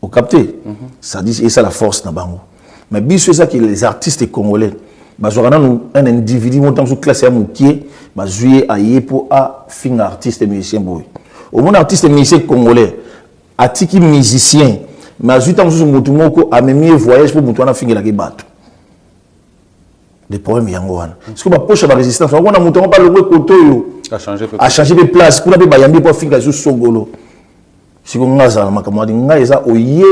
Vous captez? Ça dit, et ça la force dans bango. Mais bien sûr, ça que les artistes congolais, un individu montant sous classe qui est joué à pour à fin artiste et musicien boy. Au moins artiste et musicien congolais, atiki musicien, mais juste en sous motumoko a même voyage pour moutouana fin la bateau. Des problèmes yangoana. Parce que ma poche a résistance. On a mouton pas le côté a changé de place pour la bayambi pour fin sous songolo. Si on a ça, ma camarade, on a ça oye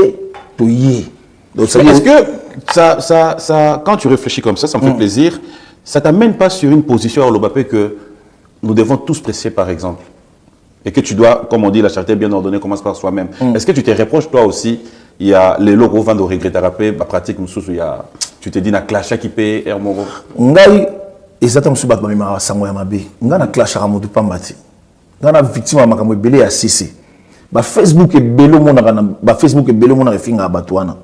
to ye. Est-ce que ça, quand tu réfléchis comme ça me fait plaisir, ça t'amène pas sur une position à l'Obapé que nous devons tous presser, par exemple, et que tu dois, comme on dit, la charité bien ordonnée commence par soi-même. Est-ce que tu te reproches toi aussi, il y a les logos vont de regretter à la pratique, il y a, tu te dis na clash qui paye Hermoro. Ngai exactement ce battement ma sango ya mabe. Nga na clash à modu pambati. Nga na victime makambo belé ya CC. Ba Facebook et belo mona ba Facebook et belo mona refinga batwana.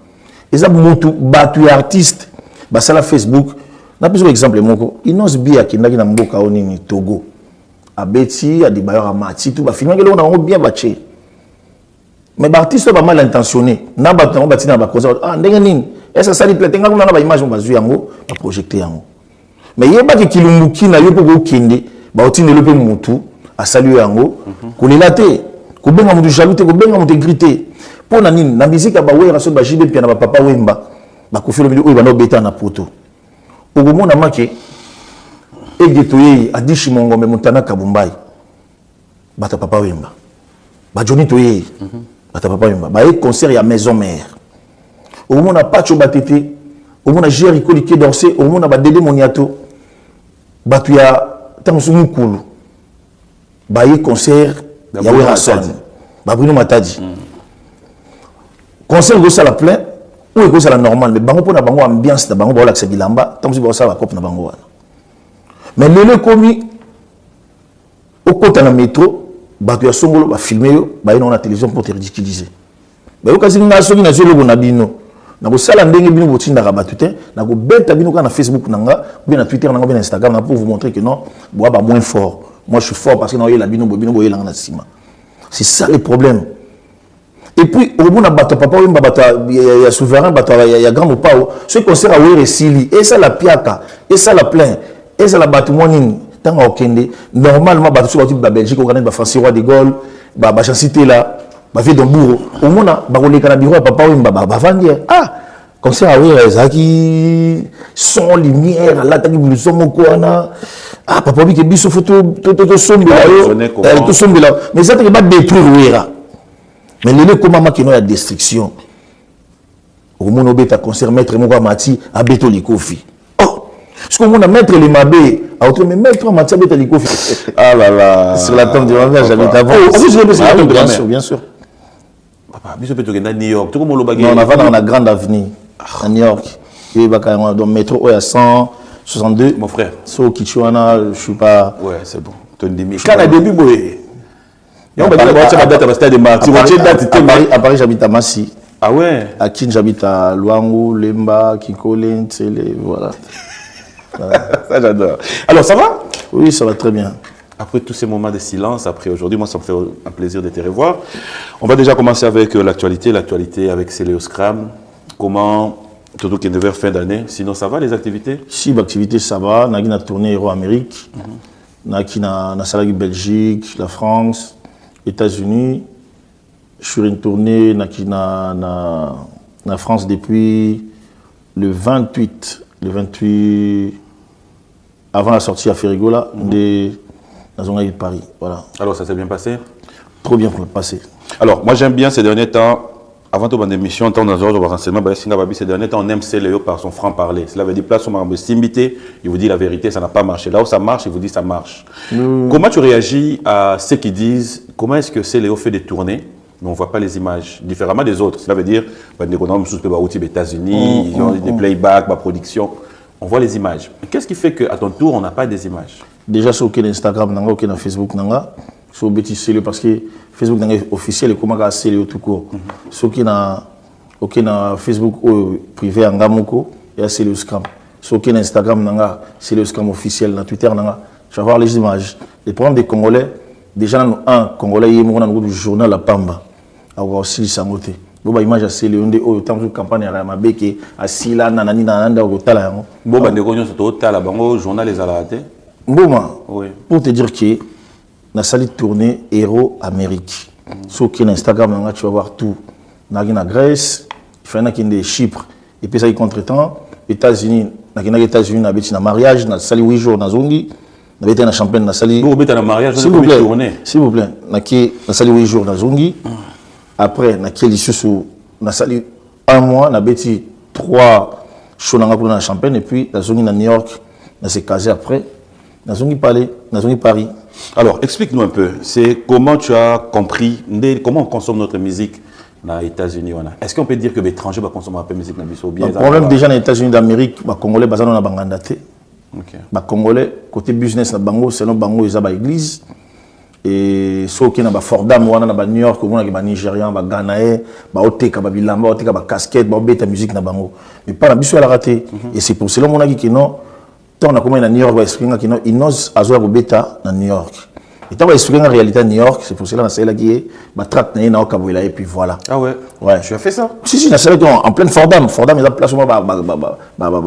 Eza mutu batu ya artiste ba sala Facebook. Na plus exemple moko Inos Bia kindaki na mboka onini Togo. Abeti a dibayora mati tout ba finga kelo na bien baché. Mais ba artiste ba mal intentionné. Na batu na batina ba koza ah ndenge nini. Esa sali plate nga kuna ba image ba zu yango ba projecter yango. Mais yeba ki kilumbuki na yo poko kende ba otine lepe mutu a saluer yango kolela te. Kubenga mutu jaloute kubenga mutu grité. Pour na nini na musique ba wera so ba jibe pia na ba papa wemba ba kofilo bi oyo ba no beta na poto. Ogomona make egetoye adishi mongombe mutana kabumbai. Bata papa wemba. Ba Johnny Toye. Bata papa wemba. Ba e concert ya maison mère. Ogomona Pacho Batete. Ogomona Jericho Liké Dorsé, ogomona ba Dede Moniato. Batu ya Tansu Mukulu. Ba e concert ya wera son. Ba Bruno Matadi. Concert go sala plein ou go sala normal mais bango pona bango ambiance na bango ba laksa bilamba tant que ba sala cop na bango wana mais lele komi au côté na métro ba tu ya songolo ba filmer yo ba ina na télévision pour te ridiculiser ba yo kasi nga soki na zelo na bino na ko sala ndenge bino botinda ka batute na ko beta bino ka na Facebook nanga bien na Twitter nanga bien na Instagram na pour vous montrer que non bois ba moins fort moi je suis fort parce que na yo la bino boye la na sima c'est ça le problème. Et puis, au bout de papa, il y a souverain, il y a grand pao. Ce concert à Ouere Sili, et ça la piaka, et ça la plein, et ça la batoumoning, tant à Okende. Normalement, batou sur la Belgique, on gagne François Roi de Gaulle, Chancité là, vie d'Ombourg. Au moins, les canabiro, papa, vendir. Ah, concert à Ouere, Zaki, son lumière, là, t'as dit, nous sommes quoi, ah, papa, qui est biso photo, tout sombre là, mais ça, tu vas détruire Ouera. Mais les comment qui la destruction. Au monde obéta concert maître Mouga Mati à Beto Likofi. Oh, ce qu'on a maître les mabé à autre mais maître Mati à Beto Likofi. Ah là là. Sur la tombe du Rwanda, j'habite avant. Bien sûr. Papa, biso Beto à New York. Tout comme le non, on va dans la grande avenue à New York. Et bah dans métro à 162. Mon frère. So Kichuana, je suis pas. Ouais, c'est bon. Ton demi. Quand à début boy. À Paris, j'habite à Massi. Ah ouais? À Kin, j'habite à Luangu, Lemba, Kikole, Tsele, voilà. Ça, j'adore. Alors, ça va? Oui, ça va très bien. Après tous ces moments de silence, après aujourd'hui, moi, ça me fait un plaisir de te revoir. On va déjà commencer avec l'actualité avec Céléo Scram. Comment, tout qui est vers fin d'année, sinon ça va les activités? Si, l'activité ça va. Nagi na tournée Euro Amérique. Nagi na Salagi Belgique, la France. États-Unis, je suis une tournée na France depuis le 28 avant la sortie à Ferrigola de Paris. Voilà. Alors ça s'est bien passé? Trop bien passé. Alors moi j'aime bien ces derniers temps, avant toute émission, temps dans le renseignement, ces derniers temps on aime Céléo par son franc-parler. Cela veut dire place on s'imiter, il vous dit la vérité, ça n'a pas marché. Là où ça marche, il vous dit ça marche. Comment tu réagis à ceux qui disent, comment est-ce que Céléo fait des tournées, mais on ne voit pas les images, différemment des autres? Cela veut dire, aux États-Unis, ils ont des playbacks, ma production, on voit les images. Qu'est-ce qui fait qu'à ton tour, on n'a pas des images? Déjà sur Instagram, sur Facebook, sur Betty Céléo, parce que Facebook est officiel et comment Céléo tout court. Sur qui na Facebook privé en Gamoko, il y a Céléo Scram. Sur qui Instagram, Céléo Scram officiel, na Twitter, je vais voir les images. Les problèmes des Congolais, déjà un Congolais il est dans le journal La Pamba avoir aussi sangoté bon image à c'est Léondé au temps de campagne à Mabeke à Sila nanani nananda au tala bon ba ndeko nyonso to tala bango journal les alaté mboma oui pour te dire que na sali tourner Héros Amérique sur qui Instagram tu vas voir tout na Grèce il fait na kinde Chypre et puis ça il contretemps États-Unis na États-Unis na beti na mariage na sali 8 jours na zongi na beti na champagne na sali vous beti na mariage s'il vous plaît na sali 8 jours na zongi après na qui lisusu na sali 1 mois na beti 3 shows na na champagne et puis na zongi na New York na s'est casé après na zongi Paris. Alors explique-nous un peu, c'est comment tu as compris comment on consomme notre musique aux États-Unis. Est-ce qu'on peut dire que les étrangers vont consommer un peu de musique dans le bien? Le problème déjà dans les États-Unis d'Amérique, les Congolais sont dans Banganda. Les Congolais, côté business, selon Bango, ils ont une église. Et ceux qui sont à Fordham, à New York, à Nigérian, à Ghanaï, à Oteka, à Bilamba, à Casquette, à Beta musique dans Bango. Mais pas la biso à la raté. Et c'est pour cela que dit que non, tant on a commencé à New York, ils n'osent à Beta dans New York. Et quand on explique en réalité à New York, c'est pour cela que c'est là qui est, traque na Okabuela et puis voilà. Ah ouais. Ouais. Tu as fait ça? Si si, en pleine Fordham, Fordham il a place où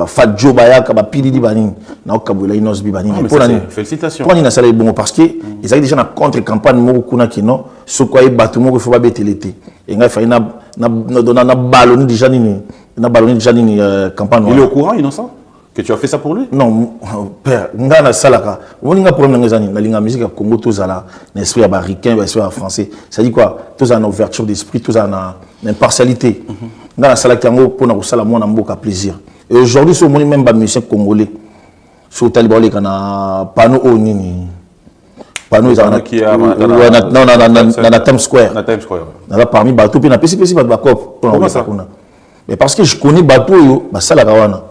Fat Joe Bayaka, Pili di Banin, na Okabuela inos bi Banin. Félicitations. Pour na sala bon parce que ils avaient déjà na contre campagne mo kuna kino, ce quoi est batu mo faut pas bêter l'été. Et nga fa na ballonné déjà ni campagne. Il est au courant innocent? Que tu as fait ça pour lui? Non, père, ngana salaka. On a problème dans la musique à Congo, tous à l'esprit américain, l'esprit français. Ça dit quoi? Tous à une ouverture d'esprit, tous à une impartialité. Ngana salaka pour nous salam moi n'amboka plaisir. Et aujourd'hui, sur mon même musicien congolais, sur Taliban les kana panneau au nini. Panneau ils ont na Times Square. Na Times Square. Là parmi bateau puis na pesi pas de backup. Comment ça? Mais parce que je connais bateau yo, ba salaka wana.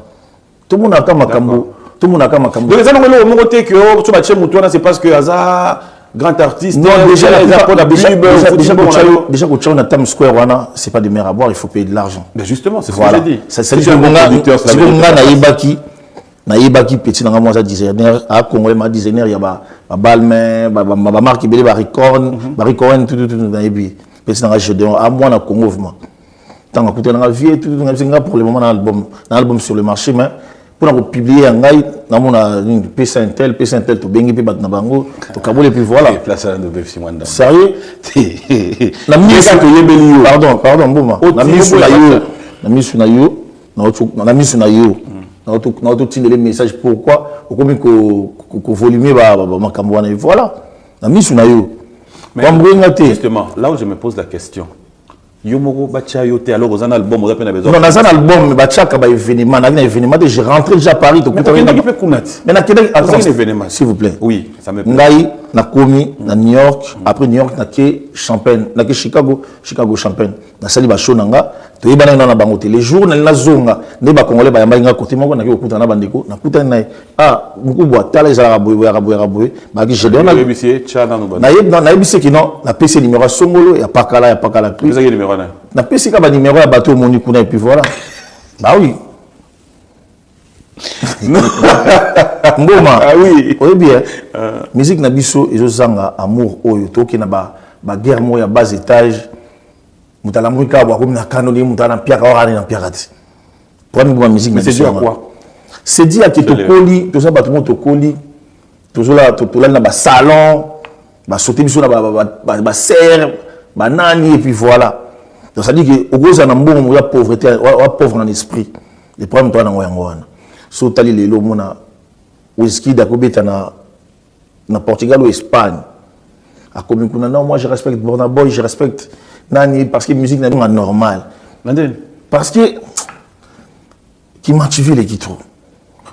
Tout le monde a Makambo. Tout le monde a Makambo. Donc, les gens ont côté que tu vas chez Moutouana, c'est parce que Hazard, grand artiste. Non, déjà, quand tu as Times Square, c'est pas de mer à boire, il faut payer de l'argent. Mais justement, c'est ce que j'ai dit. C'est un bon producteur. C'est comme Naïbaki, petit dans un designer, à Congo, ma designer, il y a Balmain, ma marque, il y a Ricorn, tout, petit dans un jeu de à moi, dans Congo. Tant que tu as une vie, tout pour le moment, dans l'album sur le marché, mais pour publier un gars, dans une PC Intel, tu bengi puis batna bango, tu kabole puis voilà. Sérieux? La mise pardon, bouma. La mise sur na yo, na auto tindele message pourquoi, au combien que volume ma kamwana voilà. La mise sur na yo. Justement, là où je me pose la question. Yomoro Bacha Yote, alors aux albums, on a besoin. Non, dans un album, Bacha Kaba événement, j'ai rentré déjà à Paris. Mais un événement. S'il vous plaît. Oui, ça me plaît. Ngaï, na Komi, na New York, après New York, na Champagne, na Chicago Champagne, na Sali Bacho Nanga, tu es banane na bangote. Les jours, na Zonga, ne ba Congolais ba yamba côté moi na okuta na bandeko, na kuta na beaucoup bois, tala les araboy, ba ki je donne. Na yebise ki non, na PC numéro Songolo, ya pakala. Vous avez numéro 1. Na PC ka ba numéro ya bateau moni kuna et puis voilà. Bah oui. Mboma. Ah oui. Oui bien. Musique na biso ezozanga amour oyo toki na ba guerre mo ya bas étage. Mutala mwika wa comme na kanoni mutala piaka orani na piakati. Pour moi musique mais c'est dû à quoi? C'est dit à que tokoli, tout ça bato mo tokoli. Toujours là na ba salon, ba sauter biso na ba serre, ba nani et puis voilà. Donc ça dit que au gros na mbongo ya pauvreté, pauvre en esprit. Les problèmes toi na ngoyangwana. So tali lelo mona whisky d'akobeta na Portugal ou Espagne. A comme non, moi je respecte Burna Boy, je respecte Nani parce que musique n'est pas normale. Parce que qui m'active les qui trop.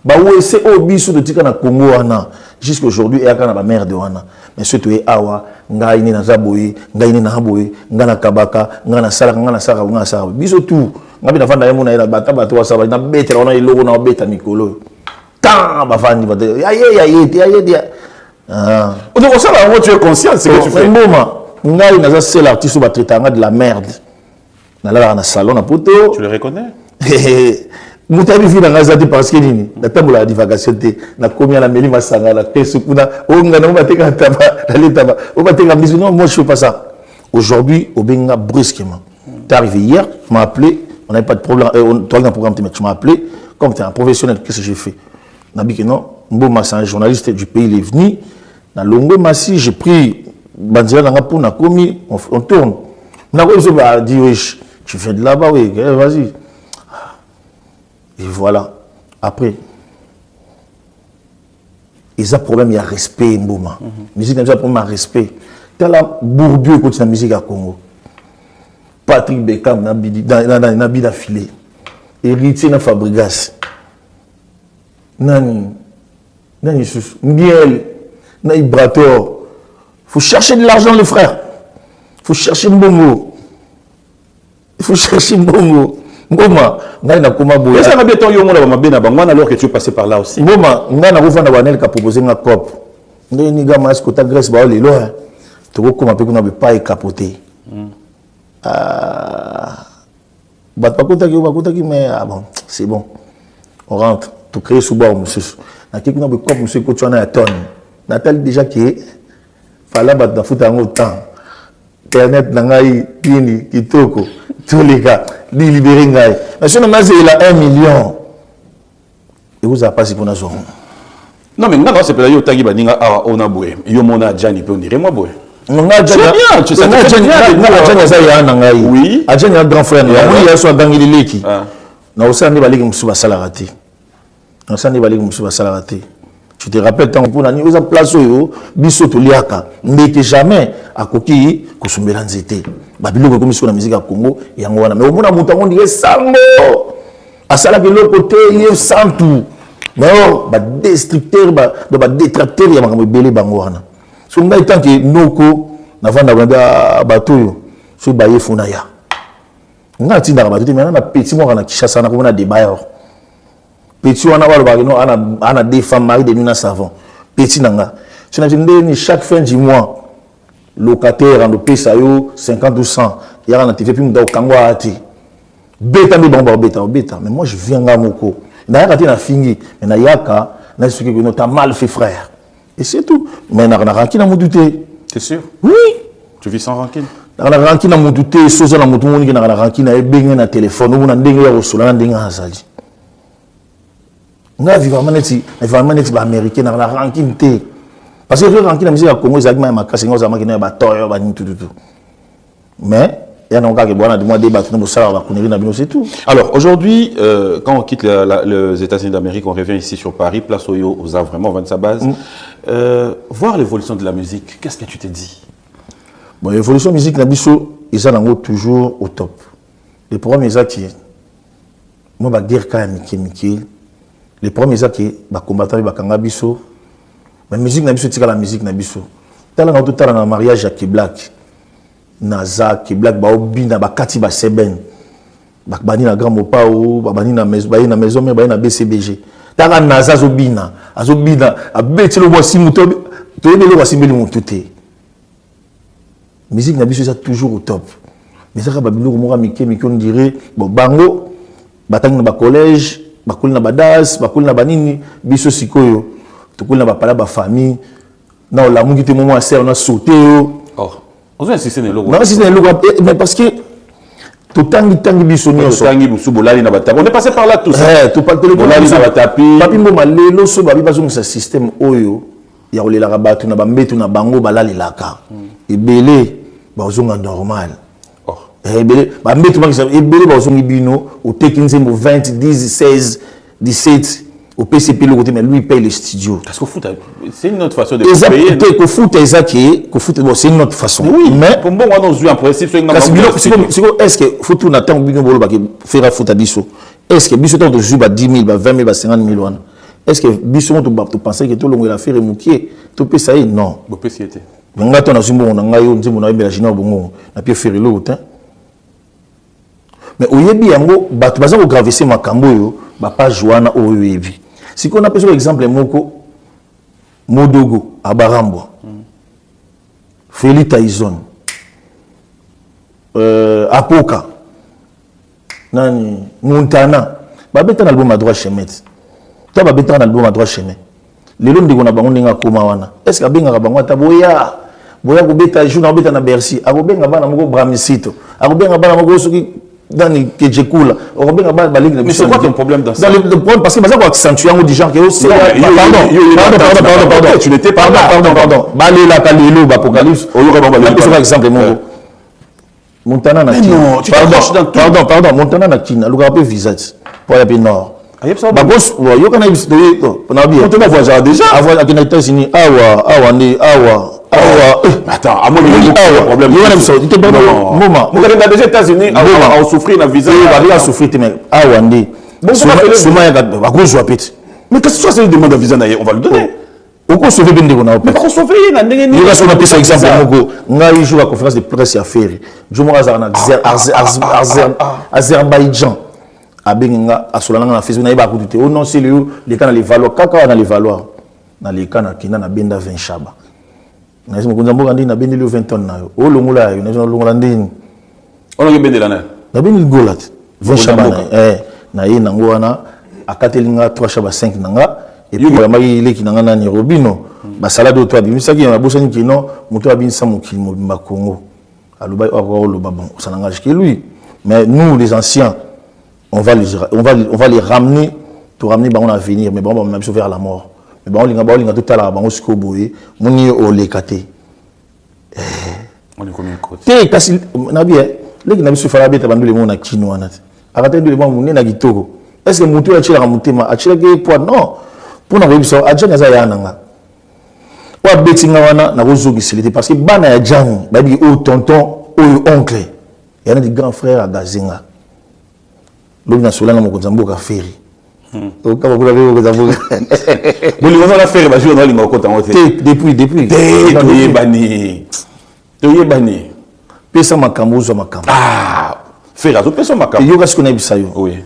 Bah ouais, c'est au biso de tika na Congo ana jusqu'à aujourd'hui et akana ba merde wana. Mais surtout e awa ngai ni na zaboyi, ngai ni na haboyi, ngana kabaka, ngana sala. Biso tout. Ngabi na fanda yemuna ila bata wasaba na betela ona ilogo na beta mikolo. Tant ba fandi ba aye. Ah. Donc ça là, tu es conscient c'est que tu fais. Ngai na za seul artiste ba traitanga de la merde. Na la na salon na poto. Tu le reconnais? Moutabi fi na ngazati parce que nini na tambola la divagation te na combien la meli masanga la peste kuna o ngana ba teka taba la letaba o ba teka bisu non moi je fais pas ça. Aujourd'hui au benga brusquement. T'es arrivé hier, tu m'as appelé, on n'avait pas de problème toi dans le programme tu m'as appelé comme tu es un professionnel qu'est-ce que j'ai fait? Nabi que non, Mboma c'est un journaliste du pays il est venu na Longo Massi j'ai pris Banzela nanga pour na komi on tourne. Na ko ba dit oui, tu fais de là-bas oui, vas-y. Et voilà. Après, ils ont un problème, il y a respect, Mboma. Musique, il y a un problème, il y a respect. T'as la Bourdieu qui la musique à Congo. Patrick Beckham, Nabi d'affilée. Héritier na Fabregas. Nani Sus. Miel. Nani Brator. Il faut chercher de l'argent, les frères. Il faut chercher Mbongo. Il faut chercher Mbongo. Ngoma, ngai na koma boya. Ça va bien ton yo mona ba mabena ba ngwana alors que tu es passé par là aussi. Ngoma, ngai na kofanda banel ka proposer nga cop. Ngai ni ga mas kota Grèce ba lelo. To ko koma pe kuna be pas capoter. Ba kota ki mais bon, c'est bon. On rentre, to créer sous bord monsieur. Na ki kuna be cop monsieur ko tu na ya tonne. Natal déjà qui fala ba da futa ngo temps. Internet na ngai pini kitoko. Tous les gars, libérer ngai. Mais si on a il a 1 million. Et vous avez pas si pour nous. Non mais non c'est pas yo tangi baninga on a boué. Yo mona Jani peut dire moi boué. On a déjà bien, tu sais Jani ça ya na ngai. Oui. A Jani un grand frère. Oui, il soit dans l'ileki. Na osandi baliki musuba salarati. Na osandi baliki musuba salarati. Tu te rappelles tant pour nani oza place yo biso to liaka ndeke jamais akoki kosumbela nzete babiloko comme sur la musique à Congo yango wana mais omona mutu ngo ndike sango asala ke loko te ye santu mais ba destructeur ba détracteur ya makambo belé bango wana so ngai tant que noko na vanda banda batoyo so ba yefuna ya nga tinda ba tuti mais na petit mo kana Kinshasa na ko na débat petit wana walo ba no ana des femmes mariées de nous na savon petit nanga tu n'as ni chaque fin du mois locataire en pesa yo 50 ou 100 yara na TV puis mda okangwa ati beta mi bomba beta mais moi je viens ngamoko na yaka te na fingi mais na yaka na suki que t'as mal fait frère et c'est tout mais na rancune na muduté t'es sûr? Oui, tu vis sans rancune. Na rancune na muduté soza na mutu moni na rancune na benga na téléphone ou na ndenge ya osola na ndenge azali nga vivement neti ba américain na rancune te. Parce que le ranking de la musique à Congo, c'est ma casse, c'est ma bataille, tout. Mais il y a un gars qui boit de moi débat, c'est tout. Alors aujourd'hui, quand on quitte les États-Unis d'Amérique, on revient ici sur Paris, place aux Havres, vraiment, on va de sa base. Voir l'évolution de la musique, qu'est-ce que tu te dis? Bon, l'évolution de la musique, ils sont toujours au top. Les premiers qui moi, je vais dire quand même, les premiers qui combattent les Kangabiso. La musique n'a pas été la musique n'a pas tala na tout na mariage à Keblack naza Keblack ba obina ba kati ba seben ba bani na grand mopa o ba bani na maison mais ba na BCBG tala naza azobina abeti lo bosi muto to yebelo bosi mbeli muto te musique n'a pas toujours au top mais ça ba biloko mo mike on dirait bon bango batangi na ba collège bakuli na badas bakuli na banini biso sikoyo tukuli na bapala ba famille na la mungi te moment assez on a sauté oh on a insisté le logo non c'est le logo mais parce que tout tangi biso nyonso tangi busu bolali na batapi on est passé par là tout ça tout pas le bolali na batapi papi mboma lelo so babi bazo sa système oyo ya olela ka batu na bambetu na bango balali laka ebele bazonga normal oh ebele bambetu ba ebele bazongi bino au tekinze mo 20 10 16 17 au PCP le côté mais lui paye les studios parce qu'au foot c'est une autre façon de payer que foot c'est une autre façon oui mais pour bon on joue en principe c'est est-ce que foot on attend bino bolo ba faire foot à biso est-ce que biso de jouer 10 000 20 000 50 000 est-ce que biso tu penser que tout le monde a fait remukier tout peut ça non bo PCT nga to na zimbo na ngayo nzimbo na bela jina bongo na pie faire le autant mais oyebi yango batu baza ko graver makambo yo ba pas joana oyebi. Si on a par exemple Moko Modogo à Barambo, Feli Tyson, Apoka, Nani Montana, babeta na album à droit chemin ta babeta na album à droit chemin lelo ndiko na bango ninga koma wana est-ce que benga bango ta boya ko beta jour na beta na Bercy akobenga bana moko Bramisito akobenga bana moko soki dans Kejekula akobenga bana baligue na mais c'est quoi ton problème dans ça le problème parce que baza ko accentuer ngo du genre que c'est pardon tu n'étais pas pardon balela ka lelo ba apocalypse oyo ka ba lelo par exemple moko Montana na Kina pardon Montana na Kina luka pe visage pour la nord ba boss yo kana histoire na bien on voyage déjà avoir à États-Unis awa attends à moi il y a un problème moment vous allez dans les États-Unis à souffrir na visa va souffrir mais awa ndi souvent ya ba ko joie petit mais qu'est-ce que ça c'est une demande de visa on va le donner oko sauver bende kona mais ko sauver na ndenge ni yo ka sona pesa exemple moko ngai jour à conférence de presse à faire jo mo azar na Azerbaïdjan abenga asolana na Facebook na yeba kututé o non c'est le kana les valoir kaka na les valoir na les kana kina na benda 20 shaba na simo kunza mboka ndi na benda le 20 tonnes na yo o longola yo na longola ndini on a benda na na benda golat 20 shaba na ye nango wana akatelinga 3 shaba 5 nanga et puis ya mai leki nanga na Nairobi no ba salade to abimisaki ya bosani kino moto abinisa mokili mobimba Congo aloba o lo babon sananga que lui mais nous les anciens on va les ramener pour ramener bango à venir mais bon on a vers la mort mais bon linga tout à la bango siko boye moni o lekate on est combien côté te kasi na bien leki na biso fala beta bandu le mona kino wana akata ndu le mona na kitoko est-ce que mutu achira ka mutema achira ke poids non pour na biso ajanga za yana nga wa betinga wana na kozogi silité parce que bana ya jang babi o tonton o oncle yana di grand frère à Gazenga l'homme national mo kozamboka ferry o ka ba ko kozamboka boli wana ferry ba jour na linga ko tango depuis to yebani pesa makambo zo makambo ferry azo pesa makambo yo kasi ko na bisayo oui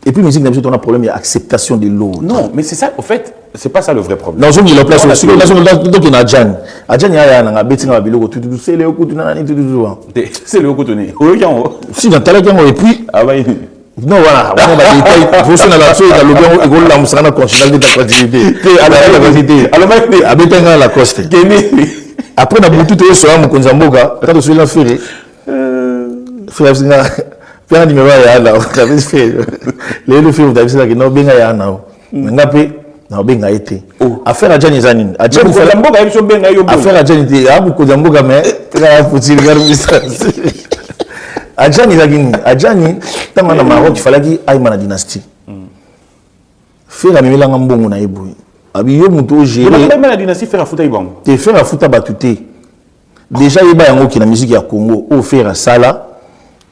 et puis musique na biso on a problème d'acceptation de l'autre non mais c'est ça au fait c'est pas ça le vrai problème dans une place sur donc il a Adjan ya na betinga ba biloko tout c'est le okutu na ni tout c'est le okutu ni o yango si dans tala kango et puis non voilà on va détailler faut sur la chose le bien et gol la musana continuer de continuité la continuité alors mais abetenga la coste après na butu to so am konzamboka tato sur la ferry frère singa pia numéro ya là on fait le film d'abisa que non benga ya na ngape na benga été affaire à Jani Zanine a Jani konzamboka biso benga yo affaire à Jani te abu konzamboka mais la futil garmisa Adjani tanga na Maroc il fallait qu'il aille na dynastie faire la memela mbongo na ebu abi yo muto gérer la dynastie faire futa ibang te faire futa batute déjà yeba yango ki na musique ya Congo o faire sala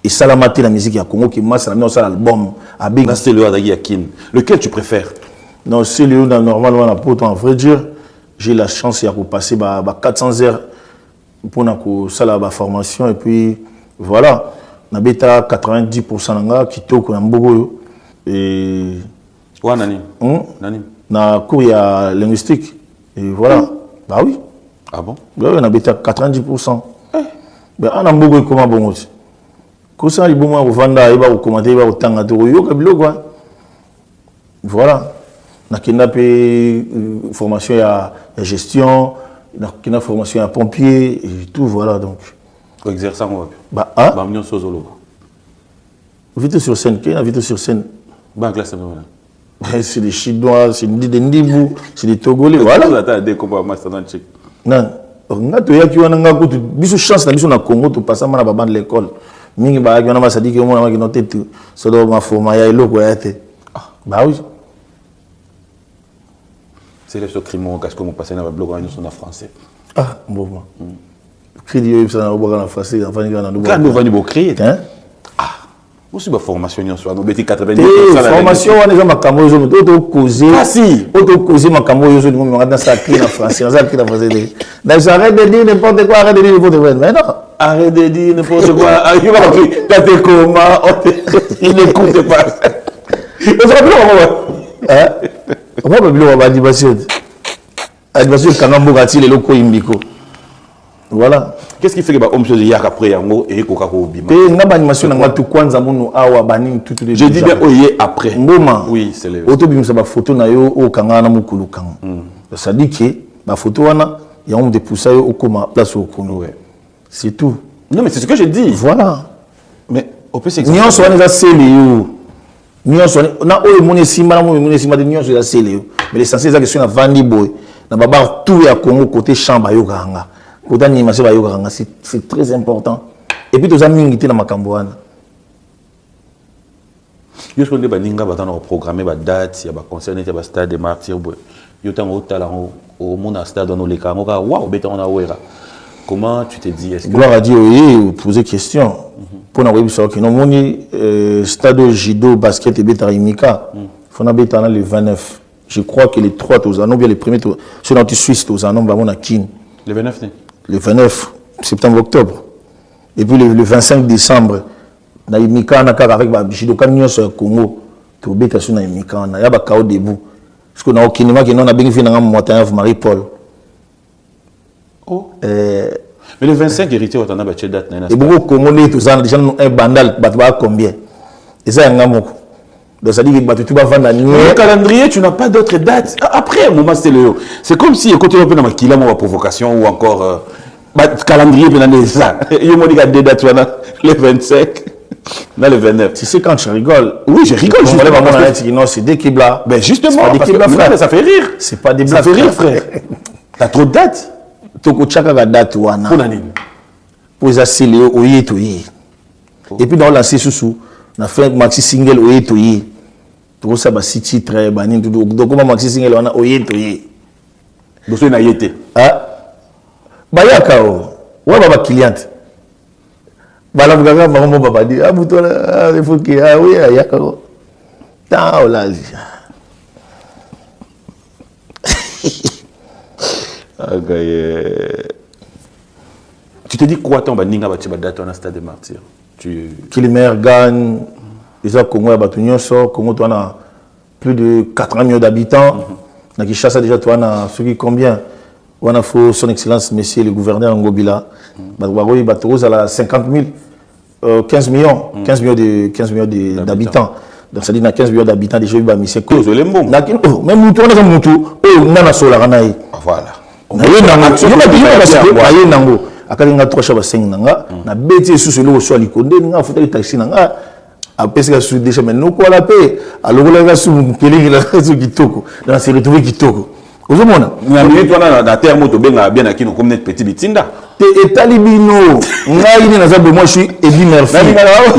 et salamate la musique ya Congo qui masse na sala album abi c'est le adagi akin lequel tu préfères non c'est le normalement na poto en vrai dire j'ai la chance ya ko passer ba 400 heures pour na ko sala ba formation et puis voilà na beta 90% nanga kitoko na mbogo et wa nani na cours ya linguistique et voilà bah oui ah bon bah na beta 90% ben ana mbogo comment bongo ko ça li bongo vanda eba ko commenter eba otanga to yo ka biloko voilà na kenda pe formation ya gestion na kenda formation ya pompier et tout voilà donc exerçant bah mignon sozolo vite sur scène qui est vite sur scène bah classe c'est des chinois c'est des ndibou c'est des togolais voilà attends des compas master dans check non nga to yaki wana nga ko biso chance na biso na Congo to passa mana baba de l'école mingi ba yaki wana masadi ke mona ki noté tout so do ma forma ya eloko ya te bah oui c'est le crime qu'est-ce que mon passé na blog en son français bon crédit ça na oboka na français enfin ni na quand nous venons créer hein aussi ba formation en soit no beti 90 formation wana za makambo zo to causer si auto causer makambo yo zo ni mo ngata ça écrit en français ça écrit en français donc arrête de dire n'importe quoi arrête de dire n'importe quoi mais non arrête de dire n'importe quoi il va dire t'es comment il n'écoute pas on se rappelle on va bien on va dire animation kangambo gati le loko imbiko Voilà. Qu'est-ce qui fait que bah homme chose yak après yango et ko kako bima. Et na ba animation na ngatu kwanza munu awa bani tout les. Je dis bien oyé après. Ngoma. Oui, c'est le. Auto bimisa ba photo na yo o kanga na mukulu kanga. Ça dit que ba photo wana ya on de poussa yo okoma place au kono. C'est tout. Non mais c'est ce que je dis. Voilà. Mais on peut s'expliquer. Nyon so wana sele yo. Nyon so na o moni simba na moni simba de nyon so sele yo. Mais l'essentiel c'est que sur na vandi boy na baba tout ya Congo côté chambre yo kanga. Côté animation ba yo kanga c'est très important. Et puis tous amis ngité na makambo wana. Yo ce ba ninga ba tana programmer ba date ya ba concert ya ba stade des martyrs boy. Yo tango tala au mona stade dans les camps ka waouh beton na wera. Comment tu te dis est-ce que gloire à Dieu oui poser question pour na web so que non moni stade judo basket et betarimika fona betana le 29 je crois que les 3 tozanos bien les premiers sur notre Suisse tozanos ba mona kin le 29 le 29 septembre octobre et puis le 25 décembre na imika na kaka avec ba judo kan nyonso Congo to beta sur na imika na ya ba kao debout parce que na okinima que non na bengi fina ngam Montaigne Marie Paul. Oh. Mais le 25 héritier on a battu date na. Et beaucoup Congolais tous ans déjà un bandal batba combien? Et ça ngamoko. Donc ça dit que battu tout va vendre le calendrier tu n'as pas d'autres dates. Après un moment c'est le c'est comme si écoute un peu dans ma kila ma provocation ou encore calendrier pendant ça. Yo mo dit que des dates le 25 là le 29. Tu sais quand je rigole. Oui, je rigole justement. Non, c'est des kibla. Ben justement parce que ça fait rire. C'est pas des blagues. Ça fait rire frère. T'as trop de dates. Toko chaka ga date wana. Pour nani? Pour ça c'est le oye toye. Et puis dans la sous na fait maxi single oye toye. Toko ça ba si titre ba ni tout donc comment maxi single wana oye toye. Dosso na yete. Ah. Ba yaka o. Wa baba cliente. Bala muganga maman baba dit ah buto il faut que ah oui yaka o. Ta ola. Tu te dis quoi ton baninga batiba date on a stade des martyrs. Tu Kilimer gagne déjà Congo ya batunyo so Congo toi na plus de 80 millions d'habitants. Na Kinshasa déjà toi na ce qui combien on a fait son excellence monsieur le gouverneur Ngobila. Baroyi batoza la 50 000 15 millions d'habitants. Donc ça dit na 15 millions d'habitants déjà ba monsieur ko. Même mutu on a mutu oh na sola kana yi. Voilà. Aye nango akalinga 3 chaba 5 nanga na beti sous le so likonde nga futa taxi nanga apesika sous déjà mais no ko la paix alokola ga sous kelingi la sous kitoko dans se retrouver kitoko ozomona na minute wana na terme to benga bien akino comme net petit bitinda te etalibino ngai ni naza moi je suis Eddie Murphy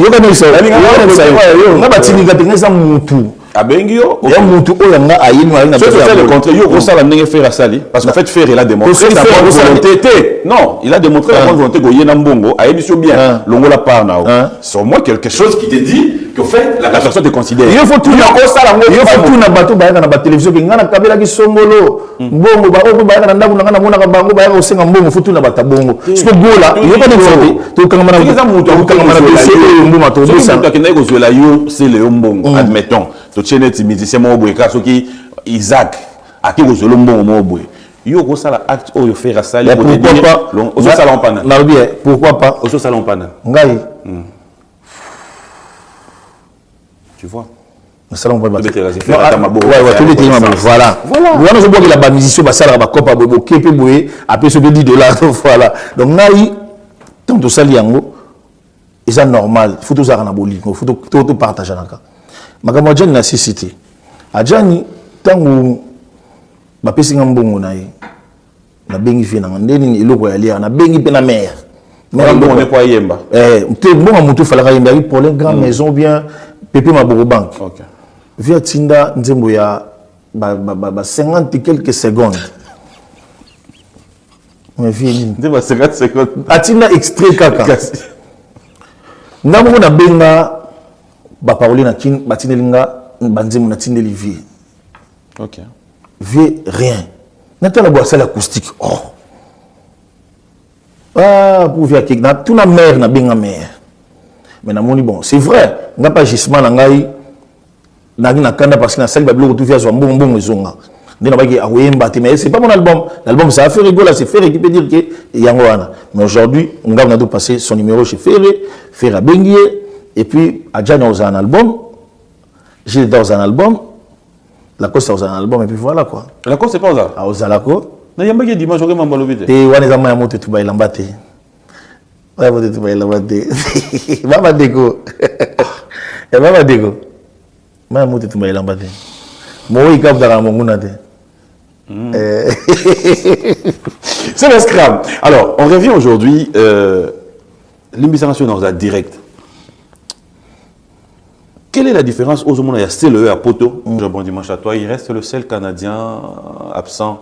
yo kana ça yo nga batininga tengeza mutu Abengio, il y a un moutou au yanga aïe nous c'est le contraire. Yo ça la n'engé faire à Sali parce qu'en fait faire il a démontré sa bonne volonté. Non, il a démontré la bonne volonté goyer nambongo a émission bien longo la part nao. Sur moi quelque chose qui te dit qu'en fait la personne te considère. Il faut tout na ça la il faut tout na bateau ba na télévision ki ngana kabela ki songolo mbongo ba ko ba na ndaku na mona ka bango ba ko senga mbongo faut tout na batabongo. Ce que gola il pas de santé to kanga mana to kanga mana de mbuma to ça to kina ko zola yo c'est le mbongo admettons. Tchénet musicien mo boy ka soki Isaac aki kozolo mbongo mo boy yo ko sala acte o yo faire sali pour te dire o so sala empana na bien pourquoi pas o so sala empana ngai tu vois salon pas ouais voilà voilà je vois que la musicien ba sala ba kopa bo kepe boy après ce que $10 voilà donc ngai tant to sali yango c'est normal faut tout ça na bolingo faut tout partager naka makambo ajani na cité ajani tangu bapesi nga mbongo na ye na bengi fina ndeni eloko ya lia na bengi pe na mère mbongo ne kwa yemba te mbongo mutu falaka yemba yi pour les grandes maisons bien pépé maboko bank OK via tinda nzembo ya ba 50 et quelques secondes mais vie nzembo 50 secondes atinda extrait kaka ndamoko na benga ba parole na kin batinelinga banzemu na tindeli vie OK vie rien natala boire ça l'acoustique oh ah pour via kik na tout na mère na benga mère mais na moni bon c'est vrai nga pas gisement na ngai na kanda parce que na sali babilo tout via zo mbongo ezonga Mais c'est pas mon album. L'album, ça a fait rigoler, c'est Ferré qui peut dire que Yangoana. Mais aujourd'hui, on a passé son numéro chez Ferré, Ferré Benguier, et puis Adjan a un album, Gilles dans un album, la Costa a un album, et puis voilà quoi. La Costa, c'est pas ça. À Ozalako. Il y a un dimanche, je vais m'embaloubiter. Et on est à Maya Mote, tu vas y l'embatter. Ouais, tu vas y l'embatter. Maman Dégo. Maman Dégo. Maya Mote, tu vas y l'embatter. Moi, il capte dans la mongonade. C'est le scram. Alors, on revient aujourd'hui. L'immigration dans la direct. Quelle est la différence aux hommes? Il y a CLE à Poto. Bon dimanche à toi. Il reste le seul Canadien absent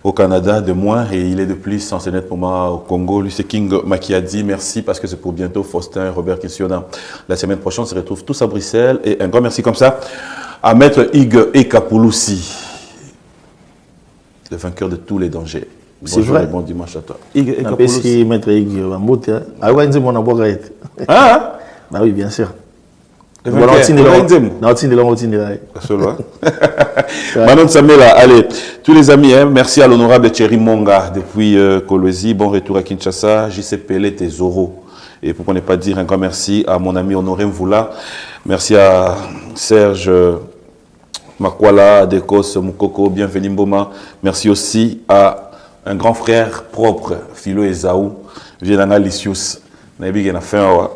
au Canada de moins et il est de plus en net pour moi au Congo. Lui, c'est King Makiadi. Merci parce que c'est pour bientôt. Faustin et Robert Kissiona. La semaine prochaine, on se retrouve tous à Bruxelles. Et un grand merci comme ça à Maître Hugues Ekapouloussi, le vainqueur de tous les dangers. C'est vrai. Et bon dimanche à toi. Hugues Ekapouloussi. Maître Hugues Ekapouloussi. Ah ouais, c'est mon aboire. Ah, bah oui, bien sûr. Manon Samela, allez, tous les amis, hein, merci à l'honorable Thierry Monga depuis Kolwezi, bon retour à Kinshasa, JC Pelé Tesoro. Et pour ne pas dire un grand merci à mon ami Honoré Mvoula, merci à Serge Makwala, Dekos Moukoko, bienvenue Mboma, merci aussi à un grand frère propre, Philo Ezaou, Vienanga Lisius, Nabi qui a fait un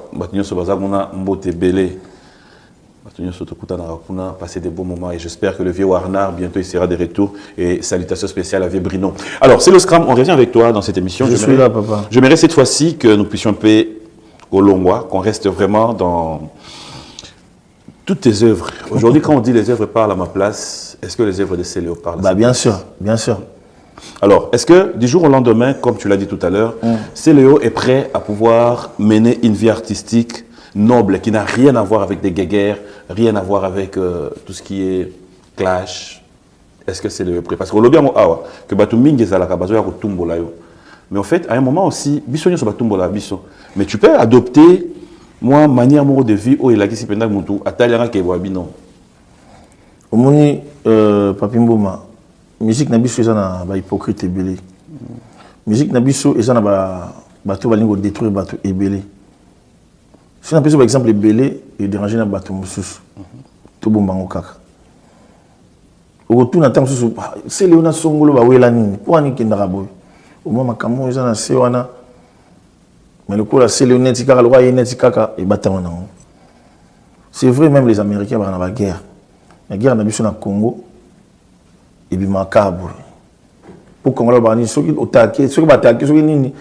mbote belé. Passer des bons moments et j'espère que le vieux Warner bientôt il sera de retour et salutations spéciales à vieux Brino. Alors c'est le Scrum, on revient avec toi dans cette émission. Je suis là papa. J'aimerais cette fois-ci que nous puissions payer au Longwa, qu'on reste vraiment dans toutes tes œuvres. Aujourd'hui quand on dit les œuvres parlent à ma place, est-ce que les œuvres de Céléo parlent? Bah bien sûr, bien sûr. Alors est-ce que du jour au lendemain, comme tu l'as dit tout à l'heure, Céléo est prêt à pouvoir mener une vie artistique noble, qui n'a rien à voir avec des guéguerres, rien à voir avec tout ce qui est clash? Est-ce que c'est le prêt? Parce que l'objet que Batumingi Zalaka, mais en fait, à un moment aussi, mais tu peux adopter moi manière de vie où il a dit si pendant mutu atalianga ke non. Omoni Papi Mboma, musique na biso ezana ba hypocrite ebele. Musique na biso ezana ba bato balingo détruire bato ebele. Si on a par exemple les belés et déranger dans le bateau moussous, tout bon bango kaka. Au retour d'un temps moussous, c'est Léona Songolo ba welani, pour ani kendara boy. Au moins ma camo ils en a sewana, mais le coup là c'est Léona tikaka le roi est netikaka et batama. C'est vrai même les Américains dans la guerre. La guerre na biso na Congo et puis macabre. Pour Congo là bani ceux qui attaquent, ceux qui attaquent, ceux qui nini.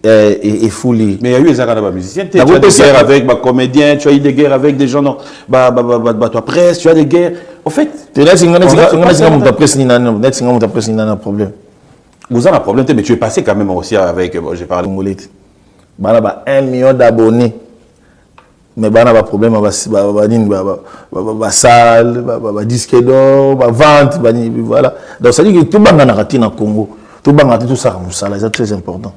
Et foulé. Mais il y a eu des musiciens, tu as des guerres avec des comédiens, tu as eu des guerres avec des gens, non, toi presse, tu as des guerres. En fait, vous avez un problème, mais tu es passé quand même aussi avec, j'ai parlé. Il y a 1 million d'abonnés. Mais il y a un problème, il y a salle, disque d'or, vente, voilà. Donc ça veut dire que tout le monde a raté dans le Congo. Tout le monde a raté tout ça, c'est très important.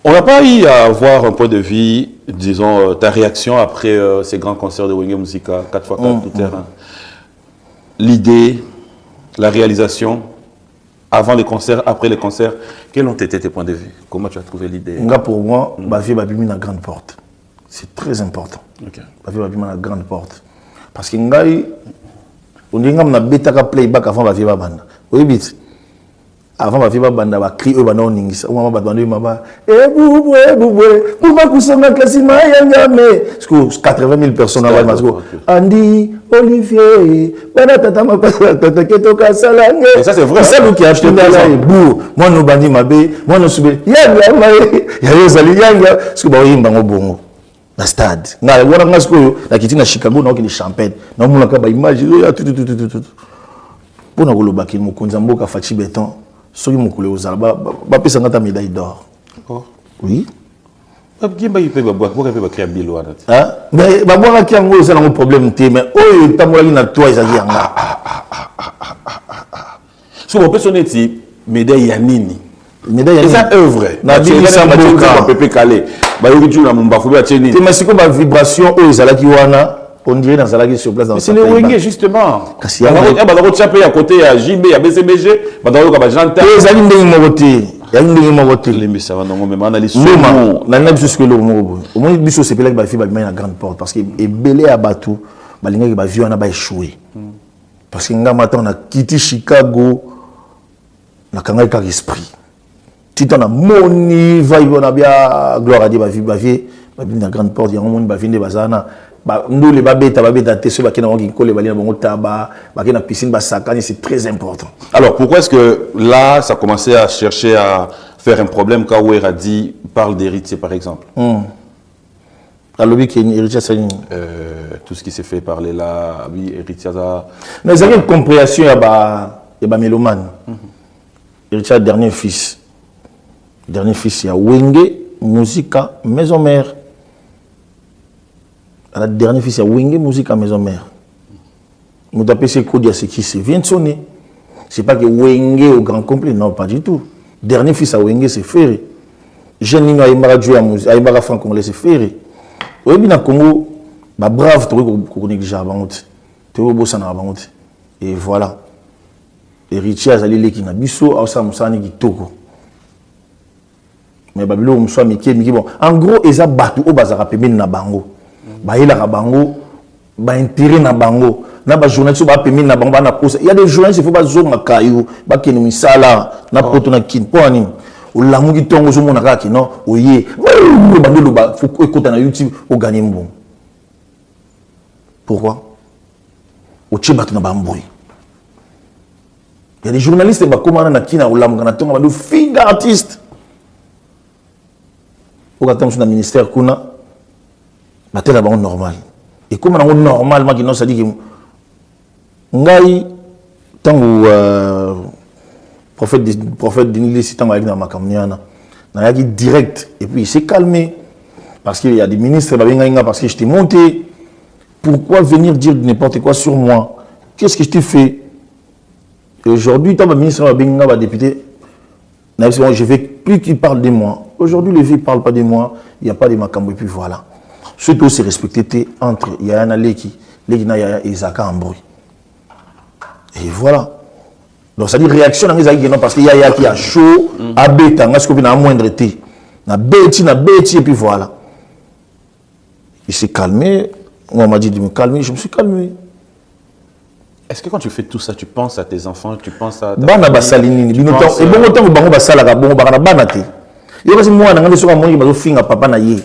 On n'a pas eu à avoir un point de vue, disons, ta réaction après ces grands concerts de Wenge Musica, 4x4 tout terrain. L'idée, la réalisation, avant les concerts, après les concerts, quels ont été tes points de vue? Comment tu as trouvé l'idée? Pour moi, ma vie va bien la grande porte. C'est très important. Ma vie va bien la grande porte. Parce que on dit que on a bêta playback avant ma vie va banda. Oui, vite. Avant ma vie va banda va crier au banda ningisa. On va banda mama. Bouboué. Pourquoi vous sommes en classe mais parce que 80 000 personnes avant parce que Andy, Olivier, bana tata ma tata keto kasalange. Ça c'est vrai. C'est ça qui a acheté là bou. Moi no bandi mabe, moi no subé. Yanga mai. Ya zali yanga parce que ba yimba ngobongo. Na stade. Na wana ngasko na kitina Chicago na ki champagne. Na mona ka ba image tout. Pour na koloba ki mokonza mboka Fachi Beton. Soki mokule ozala ba pesa ngata médaille d'or. Oh. Oui. Gimba il peut boire créer bilo wana. Ah, mais ba boire ki yango eza na problème té mais oyo tamola na toi ezali yanga. So on peut sonner ti médaille ya nini? Médaille ya nini? C'est œuvre. Na bimisa mboka pepe calé. Ba yoki tu na mumba fubi ateni. Té masiko ba vibration oyo ezala ki wana on dirait dans la sur place dans c'est le Wenge justement. Kasi Il y a des chapés à côté, il y a JB, il y a BCBG, il y a des gens les amis de mon côté. Il y a une de mon côté. Les ça va non mais analyse non n'a plus que le mot. Au moins biso c'est pelek ba fi ba bien la grande porte parce que et belé à Batou, ba linga ba vieux na ba échoué. Parce que nga matin on a quitté Chicago na kanga ka esprit. Titan na moni vibe on a bien gloire à Dieu ba vie ba bien la grande porte, il y a un monde ba vinde bazana. Nous les babeta tessu bakina wangi kole balina bongo taba bakina piscine basakani c'est très important. Alors pourquoi est-ce que là ça a commencé à chercher à faire un problème quand Ouer a dit parle d'héritier par exemple. La lobby qui est héritier c'est tout ce qui s'est fait parler là oui héritier ça. Mais il y a une compréhension ya ba mélomane. Héritier dernier fils il y a Wenge Musica maison mère. À la dernière fille, c'est Wenge Musique à maison mère. Nous tapez ces codes, il ce qui se vient de sonner. C'est pas que Wenge au grand complet, non, pas du tout. Dernier fils à Wenge, c'est Ferré. Jeune Nino Aïmara Dieu à musique, Aïmara franc-congolais, c'est Ferré. Oui, bien, Congo, bah brave, tu vois, qu'on néglige à Bangout. Tu vois, Bossana à Bangout. Et voilà. Héritier, Azali Leki Nabiso, Aoussa Moussani Kitoko. Mais Babylon, Moussa Miki, bon. En gros, ils ont battu au bazar à Pébé Nabango. Il y a bango ba intérêt na bango na ba journaliste ba pemi na bango na posa il y a des journalistes il faut pas zonga kayo ba kene misala na poto na kin poni o lamu ki tongo zo mona ka kino oye bandelo ba faut écouter na YouTube o gagner mbon pourquoi o tchiba na bamboy il y a des journalistes ba komana na kina o lamu na tongo ba do fille d'artiste o ka tamsu na ministère kuna c'est normal. Et comme on normalement qui non ça dit que ngai tango prophète Denis tango avec na makamniana na yaki direct et puis il s'est calmé parce qu'il y a des ministres parce que je t'ai monté. Pourquoi venir dire n'importe quoi sur moi? Qu'est-ce que je t'ai fait? Et aujourd'hui tant le ministre va député je veux plus qu'il parle de moi. Aujourd'hui les vieux ne parlent pas de moi, il n'y a pas de makambo et puis voilà. Surtout c'est respecté entre Yaya Leki, Leki na Yaya et Isaka en bruit. Et voilà. Donc ça dit réaction dans les non parce qu'il y a Yaya qui a chaud, à bêta, on a ce qu'on a moindre thé. Na bêti, et puis voilà. Il s'est calmé. On m'a dit de me calmer, je me suis calmé. Est-ce que quand tu fais tout ça, tu penses à tes enfants, tu penses à ta Bana basalini, et bon autant que bango basala bon bana banate. Yo kasi moi na ngande soka moni bazo finga papa na ye.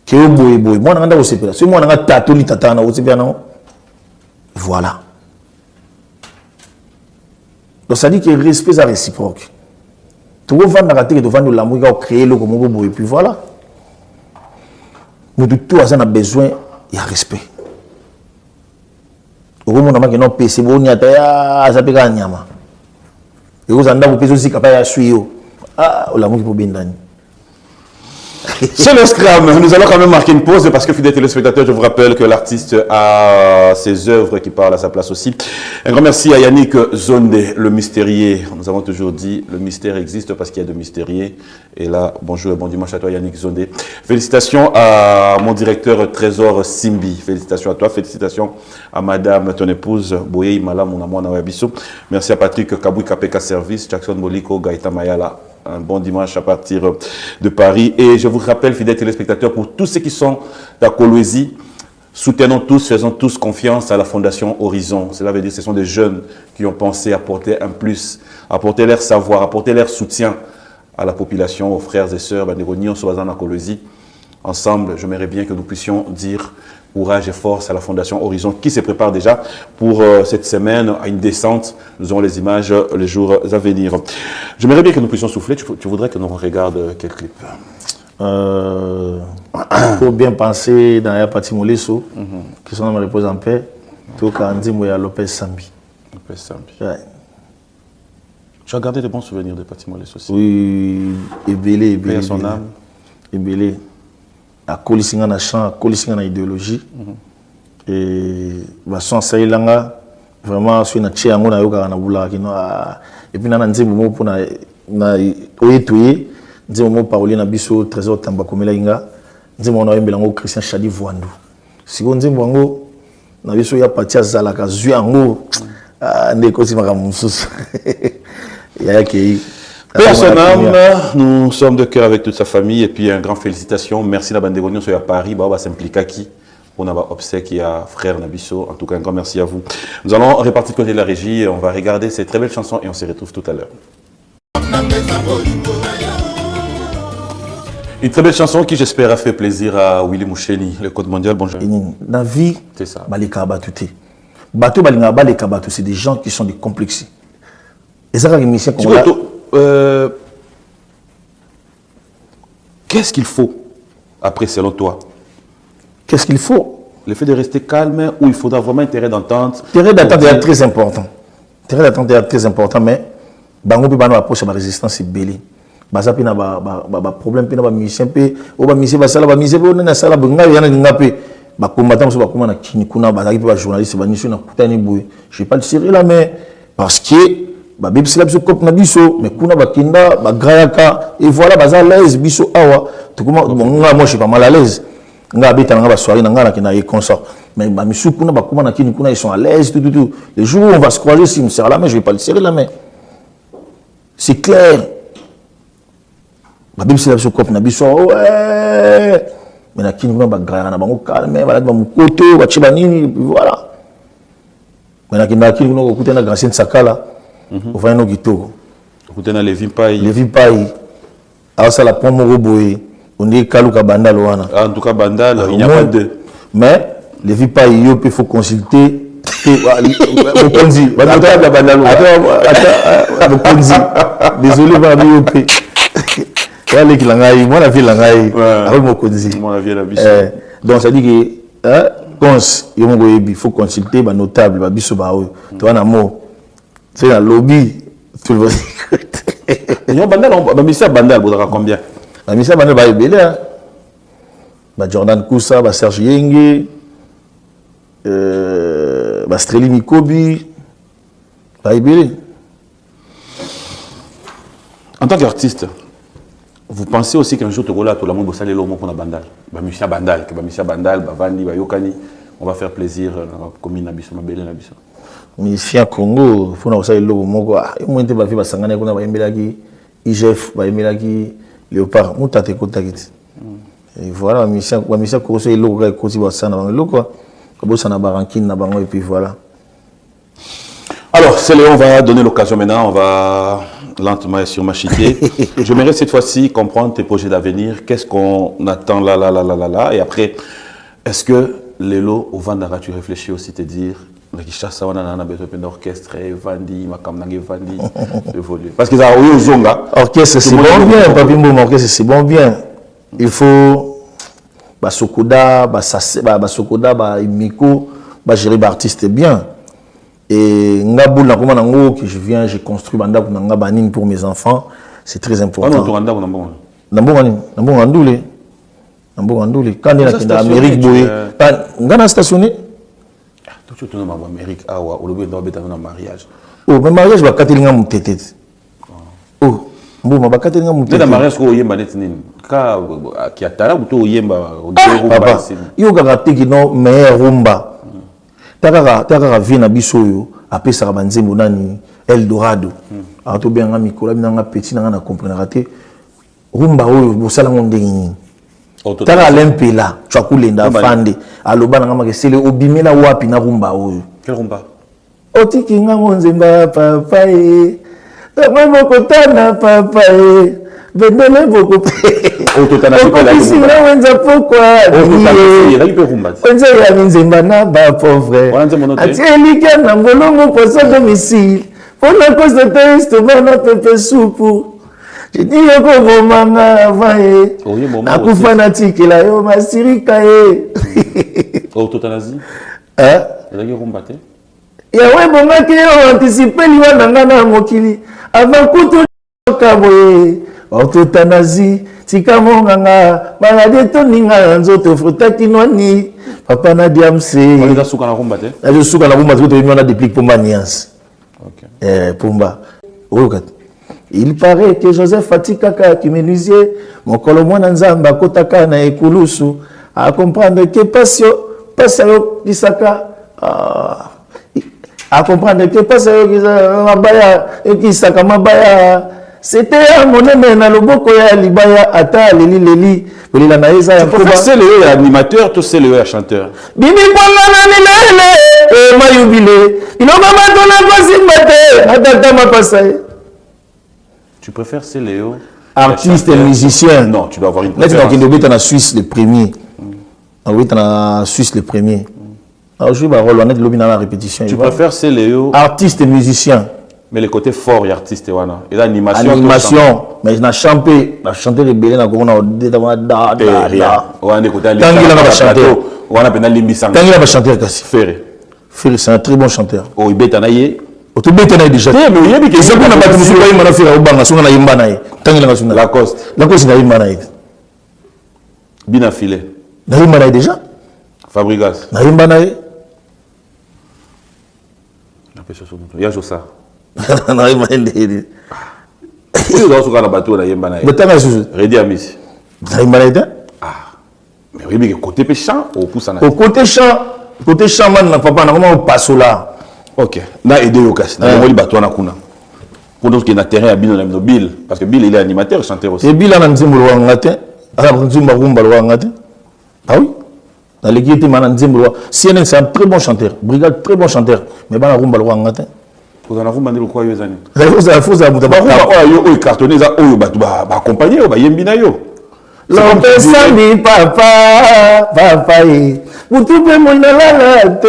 Ke boy moi na nganda osepela. C'est moi na ngata tatoli tata na osepela na. Voilà. Donc ça dit que le respect est réciproque. Tu veux vendre la tête, tu vendre l'amour, tu créer le comme et puis voilà. Nous tout ça a besoin, il y a respect. Au moment où on a PC, on a ça peut gagner nyama. Et vous avez PC aussi capable de suivre. Ah, l'amour qui peut bien donner. C'est le Scrum. Nous allons quand même marquer une pause parce que, fidèles téléspectateurs, je vous rappelle que l'artiste a ses œuvres qui parlent à sa place aussi. Un grand merci à Yannick Zonde, le mystérieux. Nous avons toujours dit le mystère existe parce qu'il y a de mystérieux. Et là, bonjour et bon dimanche à toi, Yannick Zonde. Félicitations à mon directeur Trésor Simbi. Félicitations à toi. Félicitations à madame, ton épouse, Boye Imala, mon amour, Nawabiso. Merci à Patrick Kaboui Kapeka Service, Jackson Moliko, Gaïta Mayala. Un bon dimanche à partir de Paris. Et je vous rappelle, fidèles téléspectateurs, pour tous ceux qui sont à Kolwezi, soutenons tous, faisons tous confiance à la Fondation Horizon. Cela veut dire que ce sont des jeunes qui ont pensé apporter un plus, apporter leur savoir, apporter leur soutien à la population, aux frères et sœurs, à Kolwezi. Ensemble, j'aimerais bien que nous puissions dire courage et force à la Fondation Horizon qui se prépare déjà pour cette semaine à une descente. Nous aurons les images les jours à venir. J'aimerais bien que nous puissions souffler. Tu voudrais que nous regardions quel clip? Il faut bien penser dans la partie Molesso, qui sont dans ma repose en paix. Tout quand on dit Lopez Sambi. Lopez Sambi. Ouais. Tu as gardé de bons souvenirs de Paty Molesso aussi? Oui, Ebélé. Paix à son âme. Ebélé. À Kolisinga na champ, à Kolisinga na idéologie. Et son saïlanga vraiment sur na tchiango na yoka na bula kino et puis na nzembo mo pour na oyetoye nzembo mo paroli na biso trésor tamba komela inga nzembo na yembelango Christian Chadi Voandou Si on dit bango na biso ya patia zalaka zui ango ndeko si makamususu ya ki Paix à son âme, nous sommes de cœur avec toute sa famille et puis un grand félicitations. Merci à Bandegonion sur Paris, bah s'impliquer qui on a obsèque à frère Nabiso. En tout cas, un grand merci à vous. Nous allons repartir côté de la régie, on va regarder ces très belles chansons et on se retrouve tout à l'heure. Une très belle chanson qui j'espère a fait plaisir à Willy Moucheni, le Code mondial. Bonjour. Dans la vie, c'est ça. C'est des gens qui sont des complexes. Et ça, qu'est-ce qu'il faut après, selon toi? Qu'est-ce qu'il faut? Le fait de rester calme ou il faudra vraiment intérêt d'entente? Intérêt d'entente est très important. Intérêt d'entente est très important, mais bango peut pas nous approcher la résistance c'est belé. Baza pina ba problème pina ba musicien pe o ba musicien ba sala ba musicien bo na sala bonga yana ngapé ba combattant so ba kuma na kini kuna ba ba journaliste ba niso na kutani boye. Je vais pas le serrer là mais parce que ba bibsi la biso cop na biso mais kuna ba kinda ba grayaka et voilà baza l'aise biso awa to kuma bonga moi je suis pas mal à l'aise. Nga habita nga ba soirée nga na kina et consort mais ba misu kuna ba kuma na kini kuna ils sont à l'aise tout les jours où on va se croiser si me serre la main je vais pas le serrer la main. C'est clair. Babim c'est la cop na biso ouais mais na kini kuna ba graya na bango calme ba ba mukoto ba chiba nini voilà. Mais na kini kuna ko kutena grand saint sakala au va no kitoko. Kutena Levi Pai. Levi Pai. Alors ça la pomme roboé. On dit Kaluka Bandal wana. En tout cas Bandal, il n'y a pas de. Mais Levi Pai il faut consulter au Ponzi. Désolé Babi Yopé. Allez qui langai, moi la vie langai avec mon Ponzi. Moi la vie la biso. Donc ça dit que il faut consulter ba notable ba biso ba o. Tu vois na mot. C'est un lobby. Tout le monde. Yon Bandal, Missa Bandal, vous avez combien? Missa Bandal va y belé. Jordan Koussa, Serge Yenge, Streli Mikobi, va y belé. En tant qu'artiste, vous pensez aussi qu'un jour, tout le monde va saluer l'homme pour Bandal? Missa Bandal, Missa Bandal, Vandi, Yokani, on va faire plaisir à la commune Nabiso, Mabélé Nabiso. Mais ici à Congo, il faut que le mot il faut que la sangane qu'on a emelaki IGF ba emelaki léopard mutate kontakiti et voilà mission ko so ilo ka ko ti ba sana ba lo quoi ko bo sana barankine na bango et puis voilà. Alors c'est Léon, on va donner l'occasion maintenant, on va lentement sur Machité. J'aimerais cette fois-ci comprendre tes projets d'avenir, qu'est-ce qu'on attend là et après est-ce que Lélo au Vandara tu réfléchis aussi te dire on a besoin d'un orchestre, Vandi, Makamnange Vandi, évoluer. Parce que ça a eu Zonga. Orchestre, c'est bon bien, Papi Mboum, orchestre, c'est bon bien. Il faut, Sokoda, Sokoda, Miko, gérer l'artiste bien. Et Ngabou, que je viens, j'ai construit Banda pour mes enfants, c'est très important. Quand on est en Amérique, on est stationné. Tu es en Amérique, mariage. Oh, mais mariage, je vais casser les gens tête. Oh, bon, je vais casser les gens tête. Le mariage, c'est yemba netinin. Qui a tala ou to yemba. Papa, il y a raté qui non meilleur rumba. Taka vie na biso après ça banze monani Eldorado. A to bien ngami kola binanga petit na comprendre raté. Rumba oyo bosala ngondengi. Tala lempela twakulenda fande aloba na ngama kesele obimela wapi na rumba oyo. Quel rumba? Otiki ngamo nzemba papa e. Mama kotana papa e. Vendele boko pe. Ototana papa la rumba. Sina wenza pourquoi? Ototana la rumba. Wenza ya nzemba na ba pauvre. Atieli kana ngolongo poso domicile. Pour la cause de test bana pepe soupu. Je dis que manga avaye. Aku fanatique la yo masirika e. Autotanasie. Hein? La rumba te. Ya we bonga ki yo anticiper liwa nanga na mokili. Avant kutu kaboye. Autotanasie tika monganga malade to ninga nzoto frotaki noni. Papa na diamse. On est souka na rumba te. Je souka na rumba to on a déplique pour maniance. OK. Pumba. Okat. Il paraît que Joseph Fatikaka qui menuisier mon colombo nzamba kotaka na ekulusu à comprendre que passion passe qui saka à comprendre que passe mabaya qui saka mabaya c'était un monnaie na loboko ya libaya ata leli kolila na eza ya koba c'est le animateur tout c'est le chanteur bibi kwanga na lele mayubile ilonga matona kosimate atata mapasa. Tu préfères c'est Léo artiste et musicien? Non, tu dois avoir une préférence. Là, tu dois être en Suisse le premier. Oui, tu es en Suisse le premier. Alors, je vais rôle, on est dans la répétition. Tu préfères c'est Léo artiste et musicien? Mais le côté fort, il y a artiste et voilà. Et l'animation. Animation. Mais je n'ai chanté. Je chanté les bélés, on a rien. On a écouté la chanté. On a bien limbisang. Tant qu'il a chanté, Ferré. Ferré, c'est un très bon chanteur. Oh, il bête en aïe. Tu bête déjà. Mais il y a des gens qui n'ont pas de musique. Il y a des gens qui n'ont pas de musique. Lacoste. Lacoste, il y a des gens. Bien affilé. Il y a des gens déjà. Fabrigas. Il y a des gens. Il y a Jossa. Il y a des gens. Il y a des gens. Redi Amis. Il y a des gens. Mais oui, mais côté péchant, au pouce en au côté chant, man, papa, on a pas là. Ok. Na aidé au casse. Na moli bateau na kuna. Pour nous qui na terrain à Bill, parce que Bill il est animateur, chanteur aussi. Et Bill a nzimbo lo ngate. Ala nzimbo rumba lo ngate. Ah oui. Dans l'équipe man nzimbo lo. CNN c'est un très bon chanteur. Brigade très bon chanteur. Mais ba na rumba lo ngate. Vous en avez mandé quoi yo zani? La fausse à mutaba. Ba yo o cartonné za o ba accompagner ba yembi na yo. L'empesami papa mutupe monalala te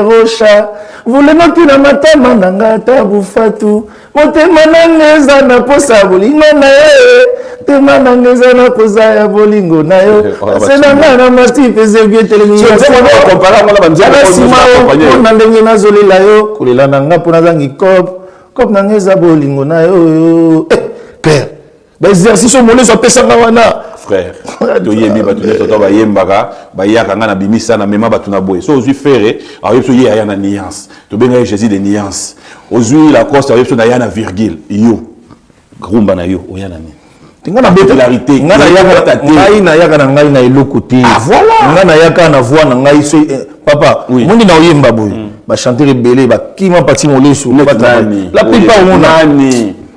rocha vulema kina matama nanga tabufatu motema nanga eza na posa bolingo na ye tema nanga eza na posa ya bolingo na yo senanga na matipe ezebie telemiasima ndenge nazolela yo kolela nanga mpo nazangi cop nanga eza bolingo na yo père baexercice omolesi apesanga wana frère toyembi bato nyonso bayembaka bayaka nga na bimisa na mema bato na boye so ozwi fere ayebi so ye aya na nuance tobenga ye jésus de nuance ozwi lacoste ayebi so na ya na virgule yo rumba na yo oya na nini tinga na popularité ngai nayaka na ngai na eloko te ngai nayaka na voix na ngai so papa mondi na oyemba boye bachanteur ebele bakima pati molesu la plupart au monde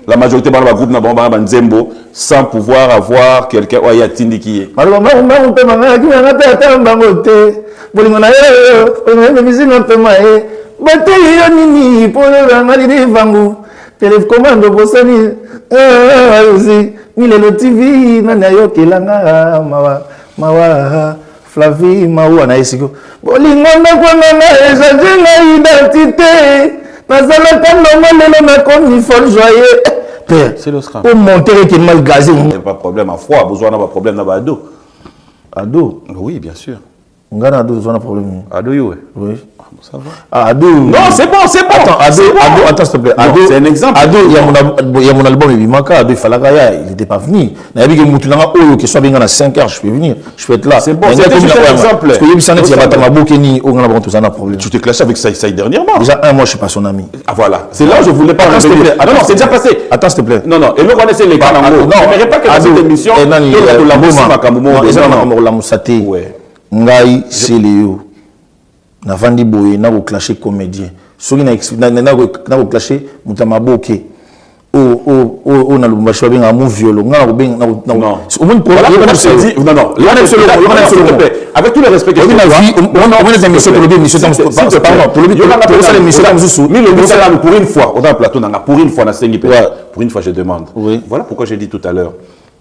la majorité de groupe na bango nzembo sans pouvoir avoir quelqu'un ou ya tindiki ye maloba mbangu mpe manga ki nga te ata mbango te bolingo na yo na misinga mpe mae bate yo nini po na ngali vangu télécommande bosani aussi milelo TV na na yo kelanga mawa Flavie mawa na esiko bolingo na kwanga na ezajenga identité nazalaka ndongo lelo nakomi folle joyeux. Père, c'est le scram. Pour monter qui est mal gazé. Il n'y a pas de problème à froid, besoin d'avoir problème dans ado. Ado? Oui, bien sûr. On a ado, besoin d'un problème. Ado, oui. Ça va. Ah, ado. Non, c'est bon, c'est bon. Attends, ado, attends, s'il te plaît. Ado, c'est un exemple. Ado, il y a mon album, il manquait. Ado, il fallait il n'était pas venu. Il y avait des qui sont venus à 5 heures, je peux venir. Je peux être là. C'est bon, c'est un exemple. Parce que il y a pas de Kenny, on a besoin d'un problème. Tu t'es clashé avec Saïd dernièrement. Déjà, un mois, je ne suis pas son ami. Ah, voilà. C'est là où je voulais pas. Attends, s'il te plaît. Non, non, c'est déjà passé. Attends, s'il te plaît. Non, non. Et nous, on essaie les gars. Non, je n'aimerais pas que dans cette émission, Ngai c'est Léo. Na vandi boye na ko clasher comédien. Soki na ko clasher mutamaboke. O na lubumbashi ba benga mu violon. Nga ko benga na non. Au moins pour non non. Avec tout le respect que on a des émissions pour le émission pardon pour le émission pour une fois on a un plateau pour une fois na sengi pour une fois je demande. Voilà pourquoi j'ai dit tout à l'heure.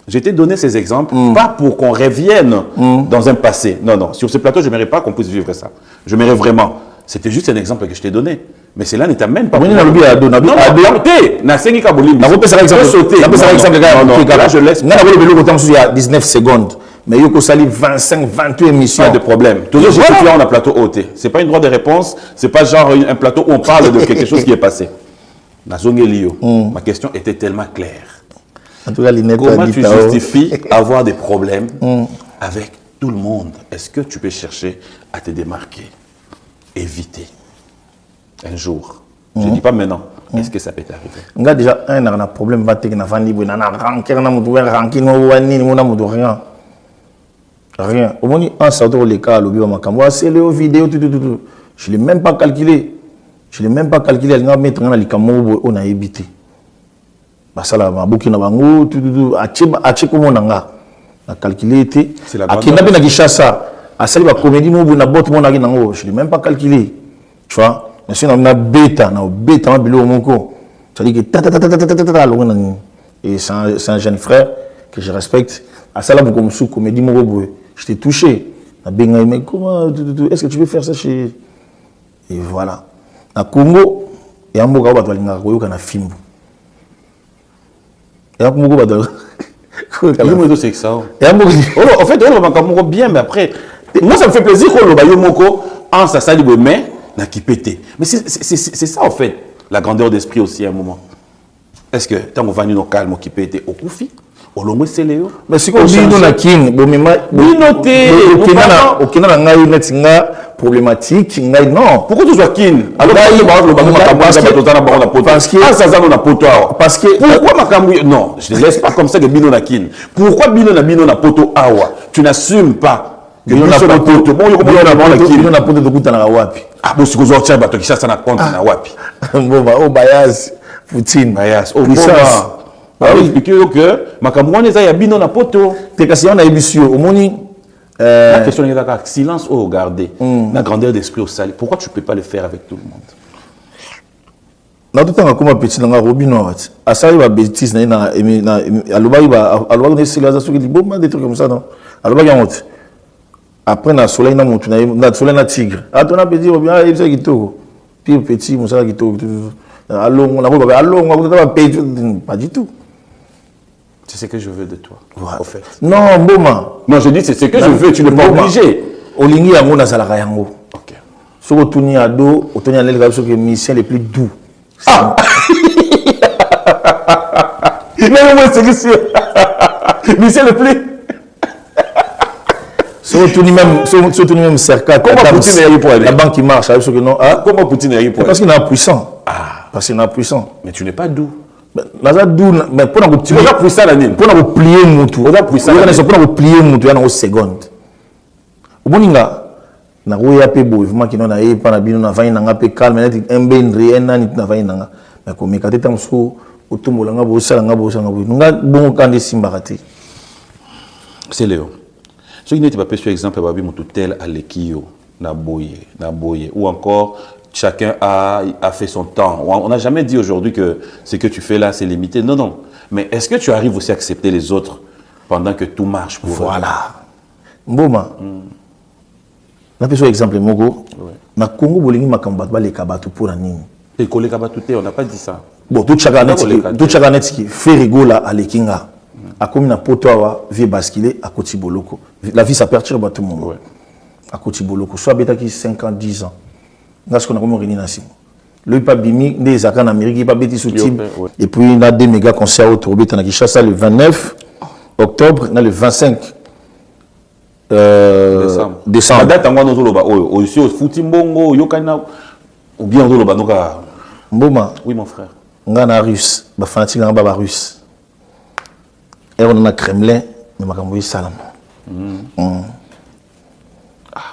Je t'ai donné ces exemples, pas pour qu'on revienne dans un passé. Non, non. Sur ce plateau, je n'aimerais pas qu'on puisse vivre ça. Je m'aimerais vraiment. C'était juste un exemple que je t'ai donné. Mais cela ne t'amène pas. Non, non, non. Je laisse. Il y a 19 secondes. Mais il y a 25, 28 émissions. Pas de problème. Toujours, je suis là, on a plateau OT. Ce n'est pas une droit de réponse. Ce n'est pas genre un plateau où on parle de quelque chose qui est passé. Ma question était tellement claire. En tout cas, comment tu justifies avoir des problèmes avec tout le monde? Est-ce que tu peux chercher à te démarquer, éviter un jour? Je ne dis pas maintenant. Est-ce que ça peut t'arriver? On a déjà un problème, Rien. Au moins, en sortant les cas, c'est les vidéos, tout. Je ne l'ai même pas calculé. Je ne l'ai même pas calculé. Elle va mettre dans les caméras, on a évité. Ça, là, beaucoup na bango, tout. Ache comme on a calculé. C'est la bande. Qui n'a pas Kinshasa. À ça, la comédie, on a bot, on a je ne l'ai même pas calculé. Tu vois? Mais si on a bêta, on bilo mon co. C'est-à-dire que et c'est un jeune frère que je respecte. À ça, là, comme sous comédie, je t'ai touché. Mais comment, est-ce que tu veux faire ça chez. Et voilà. Na Congo, il y a un mot qui a film. Il y a un mot qui c'est que ça. En fait, on va bien, mais après, moi, ça me fait plaisir qu'on le moko en sa salle de mais n'a qui pété. Mais c'est ça, en fait, la grandeur d'esprit aussi à un moment. Est-ce que tant qu'on va nous calme qui pété au koufi? Mais c'est comme si nous avons problématique. Non. Pourquoi tu sois kin? Alors, parce que pourquoi non, je ne laisse pas comme ça que Bino na kin. Pourquoi Bino na poto awa? Tu n'assumes pas que Bino na poto. Bon, il y a Bino na poto de kuta na wapi. Ah, bon, si vous avez un bateau qui ça na compte na wapi. Bon, oh Bayaz, Poutine. Bayaz, oh Bayaz. On va expliquer que Makamouane est Bino na poto. T'es cassé on a émission au moni. La question est là, silence au regarder, la grandeur d'esprit au sale. Pourquoi tu ne peux pas le faire avec tout le monde? Na tout temps comme petit na Robino à ça il va bêtise na aloba il va c'est là ça qui bon des trucs comme ça non aloba il monte après na soleil na monte na soleil na tigre à ton appétit bien il ça qui to puis petit mon ça qui to allô on a pas du tout. C'est ce que je veux de toi, ouais. Au fait. Non, Mboma. Non, je dis c'est ce que je veux, tu n'es pas obligé. Olingi yango na salaka yango. Ok. Si on tourne à dos, on tourne à l'aile comme les musiciens les plus doux. Ah. Mais moi c'est que c'est musicien le plus. Si on tourne même cercle. Comment Poutine est pour aller? La banque qui marche, avec ce que non. Comment Poutine est pour aller? Parce qu'il est puissant. Ah. Parce qu'il est puissant. Mais tu n'es pas doux. Mais pour nous plier, pour nous plier mutu, pour nous plier mutu, il y a une seconde. Au bon ninga, na roya pe bo, vraiment qui n'en a pas na bino na vain na pe calme, na un ben rien na ni na vain na. Mais comme il kate tam so, otumbo la ngabo sala ngabo sala ngabo, nga bon quand des simbarati. C'est Léo. Ce qui n'était pas peu sur exemple, babi mon tel à l'équio, na boye, ou encore. Chacun a fait son temps. On n'a jamais dit aujourd'hui que ce que tu fais là, c'est limité. Non, non. Mais est-ce que tu arrives aussi à accepter les autres pendant que tout marche pour voilà. Mboma. Na peso exemple Mogo. Na Congo bolingi makambatba les kabatu pour la nini. Et collé kabatuté, on n'a pas dit ça. Bon, tout chaque année qui fait rigola à l'ékinga. A comme na potoa vie basculer à Kotiboloko. La vie ça perturbe tout le monde. À Kotiboloko, soit bêta qui 5 ans, 10 ans. Parce qu'on a comme réuni Nassim. Le pas bimi des accords en Amérique, il pas bêtis sous type. Et puis il y a des méga concerts au Tourbi à Kinshasa le 29 octobre, le 25 décembre. La date en nous loba aussi au Futimbongo, Yokana ou bien au loba noka. Mboma. Oui mon frère. Ngana russe, ba fanatique na ba russe. Et on a Kremlin, mais makambo salam.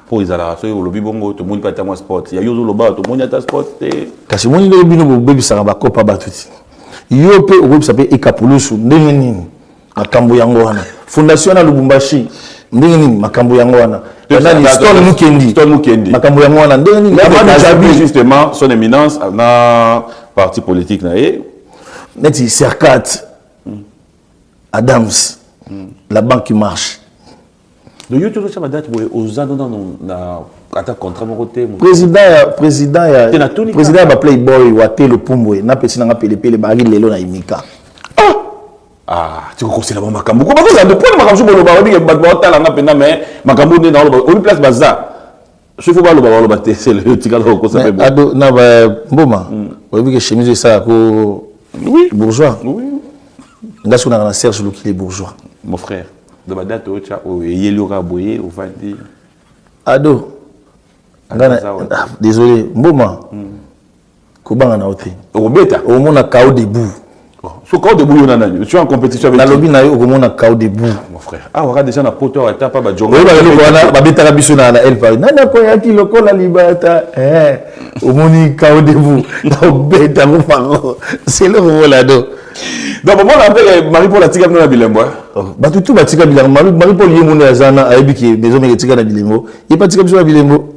Pour les ala, so lobi bongo to moni pas ta sport. Ya yo loba to moni ta sport te. Kasi moni le bino bo bebi sanga ba kopa batuti. Yo pe o bebi sape ekapulusu ndenge nini. Makambo yango wana. Fondation na Lubumbashi ndenge nini makambo yango wana. Nani Stone Mukendi. Makambo yango wana ndenge nini. Amadou justement son éminence na parti politique na e. Neti Serkat. Adams. La banque qui marche. Le YouTube ça va date aux années na attaque contre mon côté président ba playboy wa telo pumbwe na petit na pele bari lelo na imika tu conseilles la makambo ko ba ko za de point makambo bo lo ba bi ba tala nga pena mais makambo ne na lo ba place baza je faut ba lo ba te c'est le tigalo ko ça fait bon ado na ba mboma o bi ke chemise ça ko oui bourgeois oui ngaso na Serge Loki les bourgeois mon frère de ma date au Yelioka Boye au Fandi. Ado. Désolé, Mboma. Kobanga na ote. Au beta. Au mona kao debout. Ce corps debout, tu es en compétition avec la lobby na yo comment on a cao debout. Mon frère. Ah, on a déjà un poteau à tapa, bah, Oui, bah, bêta biso na elle par. Nana ko yaki lokola libata. Omoni cao debout. Na bêta mo faro. C'est le moment là do. Donc, moi, on appelle Marie-Paul la tika na bilembo. Bah, tout ba tika bilembo. Marie-Paul yemo na zana ayebi ki maison me tika na bilembo. Il pas tika biso na bilembo.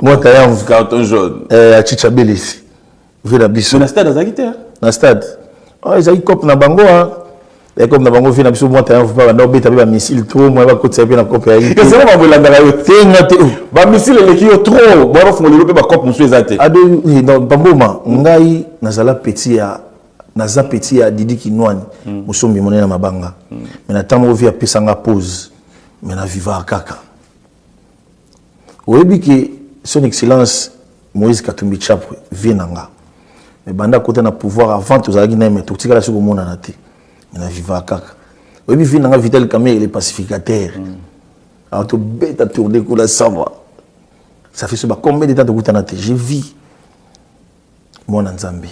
Moi, t'as un carton jaune. À Chichabelis. Vu la biso. Na stade azakité. Na stade. Oh, ils ont cop na bango hein. Et comme na bango vu na biso moi t'as un pas na beta ba missile trop moi ba côté bien na cop ya. Que c'est moi bolanda yo tenga te. Ba missile le ki yo trop. Ba ro fongoli pe ba cop musu ezate. Ado non bamboma ngai nazala petit ya naza petit ya Didi Kinwani. Musombi monena mabanga. Mais na tamo vi a pesanga pause. Mais na viva kaka. Oyebi ki son excellence Moïse Katumbi Chapwe vienanga. Mais banda côté na pouvoir avant tous à Guinée mais tout tika la soko mona na te. Mais na viva kaka. Oyebi vienanga Vital Kamerhe il est pacificateur. Alors to bête tourner ko la savoir. Ça fait combien de temps de goûter na te. Je vis mwana nzambe.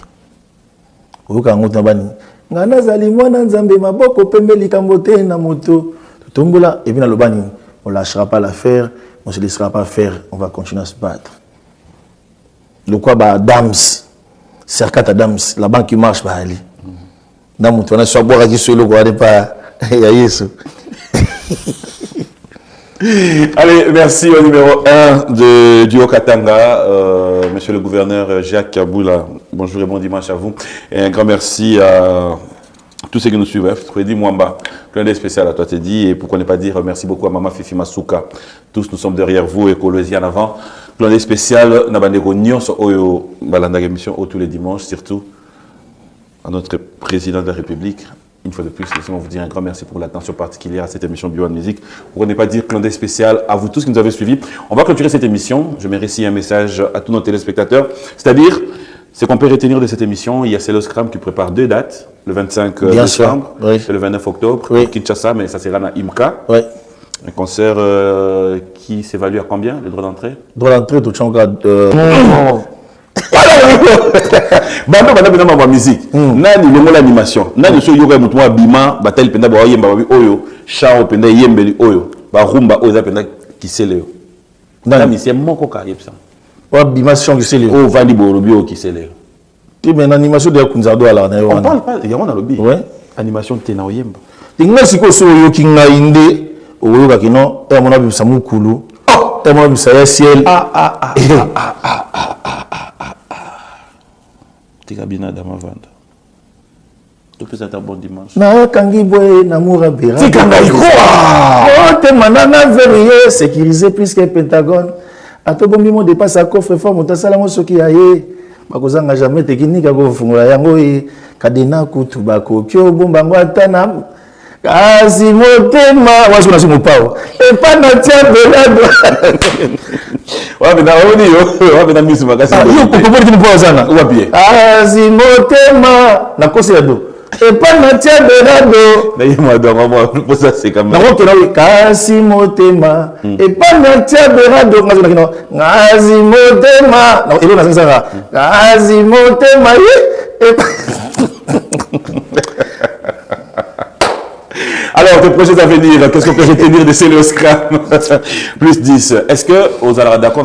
Oyoka ngota bani. Ngana zali mwana nzambe maboko pembe likambo te na moto. Tombola et bien le bani on lâchera pas l'affaire, on se laissera pas faire, on va continuer à se battre. Le quoi bah Dams Cercat Adams, la banque qui marche bah ali. Dans mon tournage soit boire qui sur le quoi pas ya yesu. Allez, merci au numéro 1 de Duo Katanga, monsieur le gouverneur Jacques Kaboula. Bonjour et bon dimanche à vous. Et un grand merci à tous ceux qui nous suivent. Freddy Mwamba, plein d'aide spécial à toi, Teddy. Et pourquoi ne pas dire merci beaucoup à Maman Fifi Masuka. Tous nous sommes derrière vous, écologie en avant. Plein d'aide spécial, Nabandego Nyons, Oyo, Balanda émission, tous les dimanches, surtout à notre président de la République. Une fois de plus, laissez-moi vous dire un grand merci pour l'attention particulière à cette émission Bio Musique. Pour ne pas dire clin d'œil spécial à vous tous qui nous avez suivis. On va clôturer cette émission. Je mets ici un message à tous nos téléspectateurs. C'est-à-dire, ce qu'on peut retenir de cette émission, il y a Célo Scram qui prépare 2 dates. Le 25 décembre oui. et le 29 octobre. Oui. Kinshasa, mais ça sera dans IMCA. Oui. Un concert qui s'évalue à combien, le droit d'entrée? Droit d'entrée, tout changa. Bando bana ma musique nani longo l'animation nani so yoka mutu abima batel penda ba yemba babi oyo chao penda yembeli oyo ba rumba oza penda kisele nani c'est moko ka yepsa wa animation kisele o vandi borobi o kisele ti mais animation de kunzado ala na yo on parle pas il y a on a lobby ouais animation tena oyemba tinga siko so yo kinga inde oyo ka kino e mona bi samukulu e mona bi sa ciel Tika-bina dans ma vente. Tu peux être un bon dimanche. Na kangi boy na murabera. Tika ngaiko. Oh te manana verrier sécurisé plus que Pentagone. Ato bombi mo dépasse à coffre fort motasala mo soki yaye. Bakozanga jamais technique ko fungula yango e kadena kutu bako kyo bomba ngwatana. Kasi motema wasu na simu pao. E pa na tia belado. Wabena oni yo, wabena misu makasi. Yo kokobori timu pao sana. Wapie. Kasi motema na kosi ya do. E pa na tia belado. Na yema do ngamo pour ça c'est quand même. Na ko na kasi motema. E pa na tia belado ngazo na kino. Kasi motema. Na elo na sanga. Kasi motema. Alors, tes projets à venir, qu'est-ce qu'on peut retenir de Célo Scram Plus 10. Est-ce que vous allez d'accord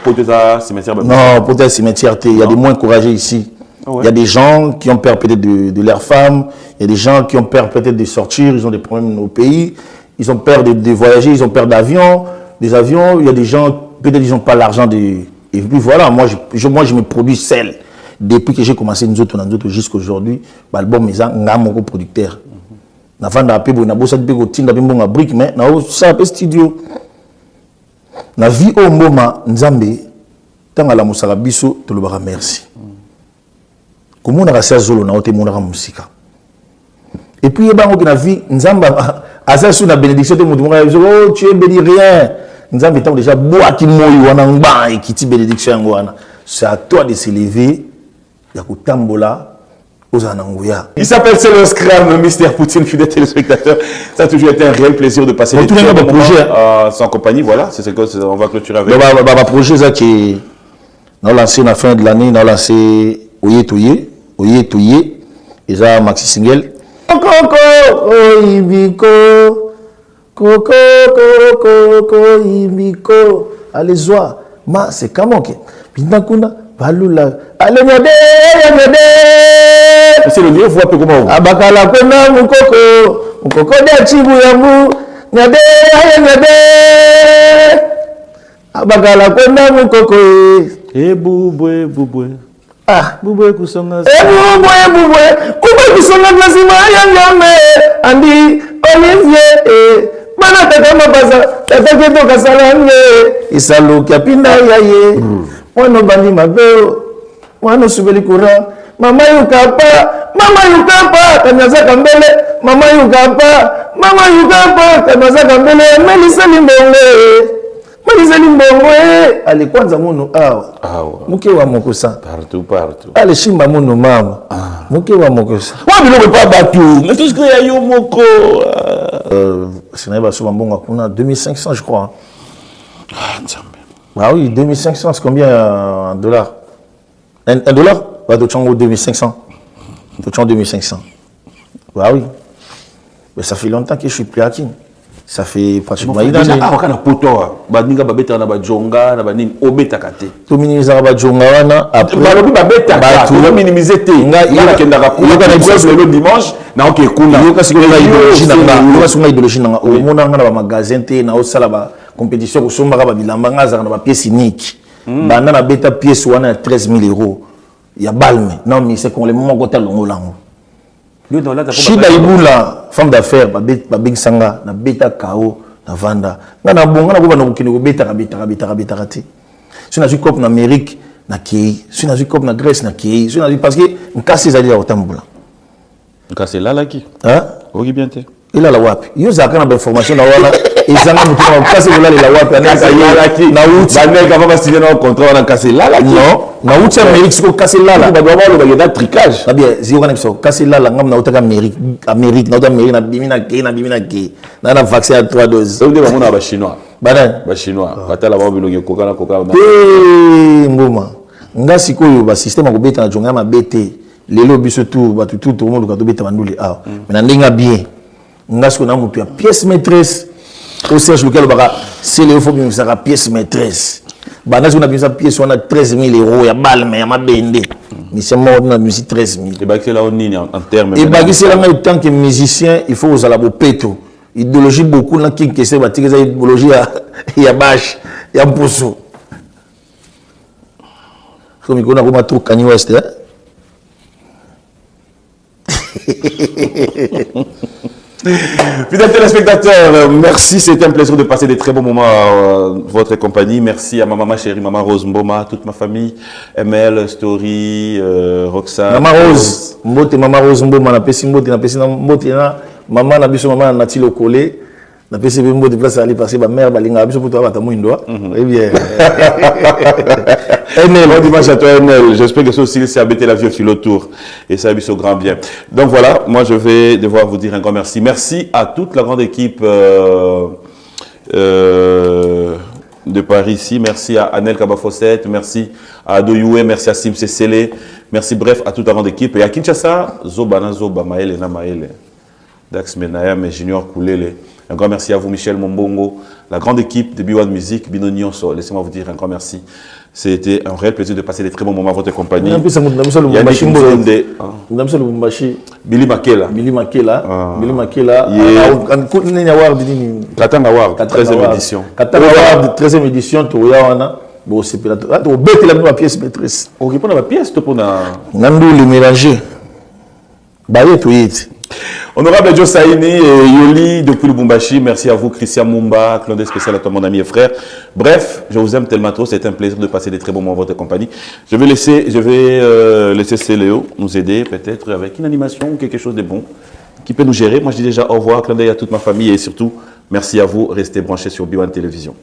pour tout ça, cimetière? Non, pour tout cimetière, il y a des moins encouragés ici. Oh ouais. Il y a des gens qui ont peur peut-être de leurs femmes, il y a des gens qui ont peur peut-être de sortir, ils ont des problèmes au pays, ils ont peur de voyager, ils ont peur d'avions, des avions, il y a des gens, peut-être ils n'ont pas l'argent de... Et puis voilà, moi je me produis seul. Depuis que j'ai commencé nous autres jusqu'à aujourd'hui, l'album est un producteur. Na vanda pebo na bossa pebo tinda pebo nga brick mais na ça pe studio na vie au mboma nzambe tanga la musala biso to le merci comment na rasia zolo na ote mona musika et puis ba ngo na vie nzamba asa sous na bénédiction de mutu oh tu es béni rien nzambe tant déjà boa ki moyi wana ngba ekiti bénédiction yango wana c'est à toi de s'élever ya kutambola. Il s'appelle Célo Scram, Mystère Poutine, fidèle téléspectateur. Ça a toujours été un réel plaisir de passer des moments sans compagnie. Voilà, c'est ce qu'on va clôturer avec. Le projet ça qui est lancé à la fin de l'année, on a lancé Oye Toye, oye toye eza maxi single koko oibiko koko koko ibiko allez zwa ma c'est comment que pinda kuna balula allez nyade c'est le mieux voix peu comment abakala kwenda mukoko de chibu yamu nyade abakala kwenda mukoko bubwe ah bubwe kusonga bubwe kusonga lazima yangame andi Olivier mana tata mabaza tata keto kasalange isaluki apinda yaye mwana bandi mabeo mwana subeli kura mama yukapa kanyaza mbele mama yukapa kanyaza mbele melisa limbongo alikwanza muno awa muke wa mokosa partout ale shimba muno mama muke wa mokosa wa biloko pa batu mais tout ce que ya yo moko Sinaïba Soubambonga kuna 2500 je crois. Ah oui, 2500 c'est combien en dollars? Un dollar? Bah, de Tchango 2500. De Tchango 2500. Bah oui. Mais ça fait longtemps que je suis plus à Kin. Ça fait pratiquement une année. Ah, on a potoa. Badinga babeta na bajonga na banini obeta kate. To minimiser bajonga wana après. Balobi babeta ka. To minimiser te. Nga kenda ka ku. Yoka na biso le dimanche na oke kuna. Yoka siko na idéologie nanga. Yoka siko na idéologie nanga. O mona nga na ba magasin te na osala ba compétition ko somba ka ba bilamba nga za na ba pièce unique. Banda na beta pièce wana ya 13000 €. Ya balme. Non mais c'est qu'on les moko ta longo lango. Shida ibula femme d'affaires babing sanga na beta kao na vanda ngana bonga na ko bana kokini ko beta kabeta kati sina ju cop na Amérique na kei sina ju cop na Grèce na kei sina ju parce que nkasi zali ya otambula nkasi lala ki hein oki bien te ila la wapi yo zaka na information na wala ezanga mutu na nkasi lala la wapi na uti banel ka ba signer un contrat na nkasi lala ki non na uti Amérique siko kasi lala ba ba lo ba tricage na bien zio kana biso kasi lala ngam na utaka Amérique na utaka Amérique na bimina ke na vaccin à 3 doses so de ba mona ba chinois ba chinois batala ba bilongi kokana kokana ngoma nga sikoyo ba système ko beta na jonga ma bete lelo biso tout ba tout le monde ka to beta banduli ah mais na ndinga bien nga siko na mutu ya pièce maîtresse au Serge lequel baka c'est le faut bien ça pièce maîtresse bana siko na bien ça pièce on a 13000 € ya balme ya mabende mais c'est mort na musique 13000 et baki là on nini en terme et baki c'est là en tant que musicien il faut aux la bopeto idéologie beaucoup na king que c'est ba tika idéologie ya bash ya mposo comme il connaît comment tout Kanye West hein. Fidèles téléspectateurs, merci, c'était un plaisir de passer des très bons moments à votre compagnie. Merci à ma maman chérie, maman Rose Mboma, toute ma famille, ML, Story, Roxane. Maman Rose, Mbote, maman Rose Mboma, na pesi Mbote, na pesi na Mbote na maman na biso maman na tilo collé. Na pesi Mbote place aller passer ba mère balinga biso pour toi ba ta muindo. Eh bien. NL, bon dimanche à toi NL. J'espère que ça aussi c'est abatté la vie au tour et ça a vu au grand bien. Donc voilà, moi je vais devoir vous dire un grand merci. Merci à toute la grande équipe de Paris ici. Merci à Anel Kabafosset, merci à Adoyoué, merci à Sim Célé, merci bref à toute la grande équipe. Et à Kinshasa, Zobana Zoba, Maël et Namaël, Dax Menaya, mes juniors Koulele. Un grand merci à vous Michel Mombongo, la grande équipe de B1 Music, Bino Nyonso. Laissez-moi vous dire un grand merci. C'était un réel plaisir de passer des très bons moments à votre compagnie. Yannick Mzonde, Billy Makela. Billy Makela. Katanga Award, 13e édition. Katanga Award, 13e édition, bon, c'est la pièce maîtresse. On répond à la pièce, tu peux Nandou le mélanger. Honorable Joe Saini et Yoli depuis Lubumbashi, merci à vous Christian Mumba, clin d'œil spécial à toi mon ami et frère. Bref, je vous aime tellement trop, c'est un plaisir de passer des très bons moments dans votre compagnie. Je vais laisser Céléo nous aider peut-être avec une animation ou quelque chose de bon qui peut nous gérer. Moi je dis déjà au revoir, clin d'œil à toute ma famille et surtout merci à vous, restez branchés sur B1 Télévision.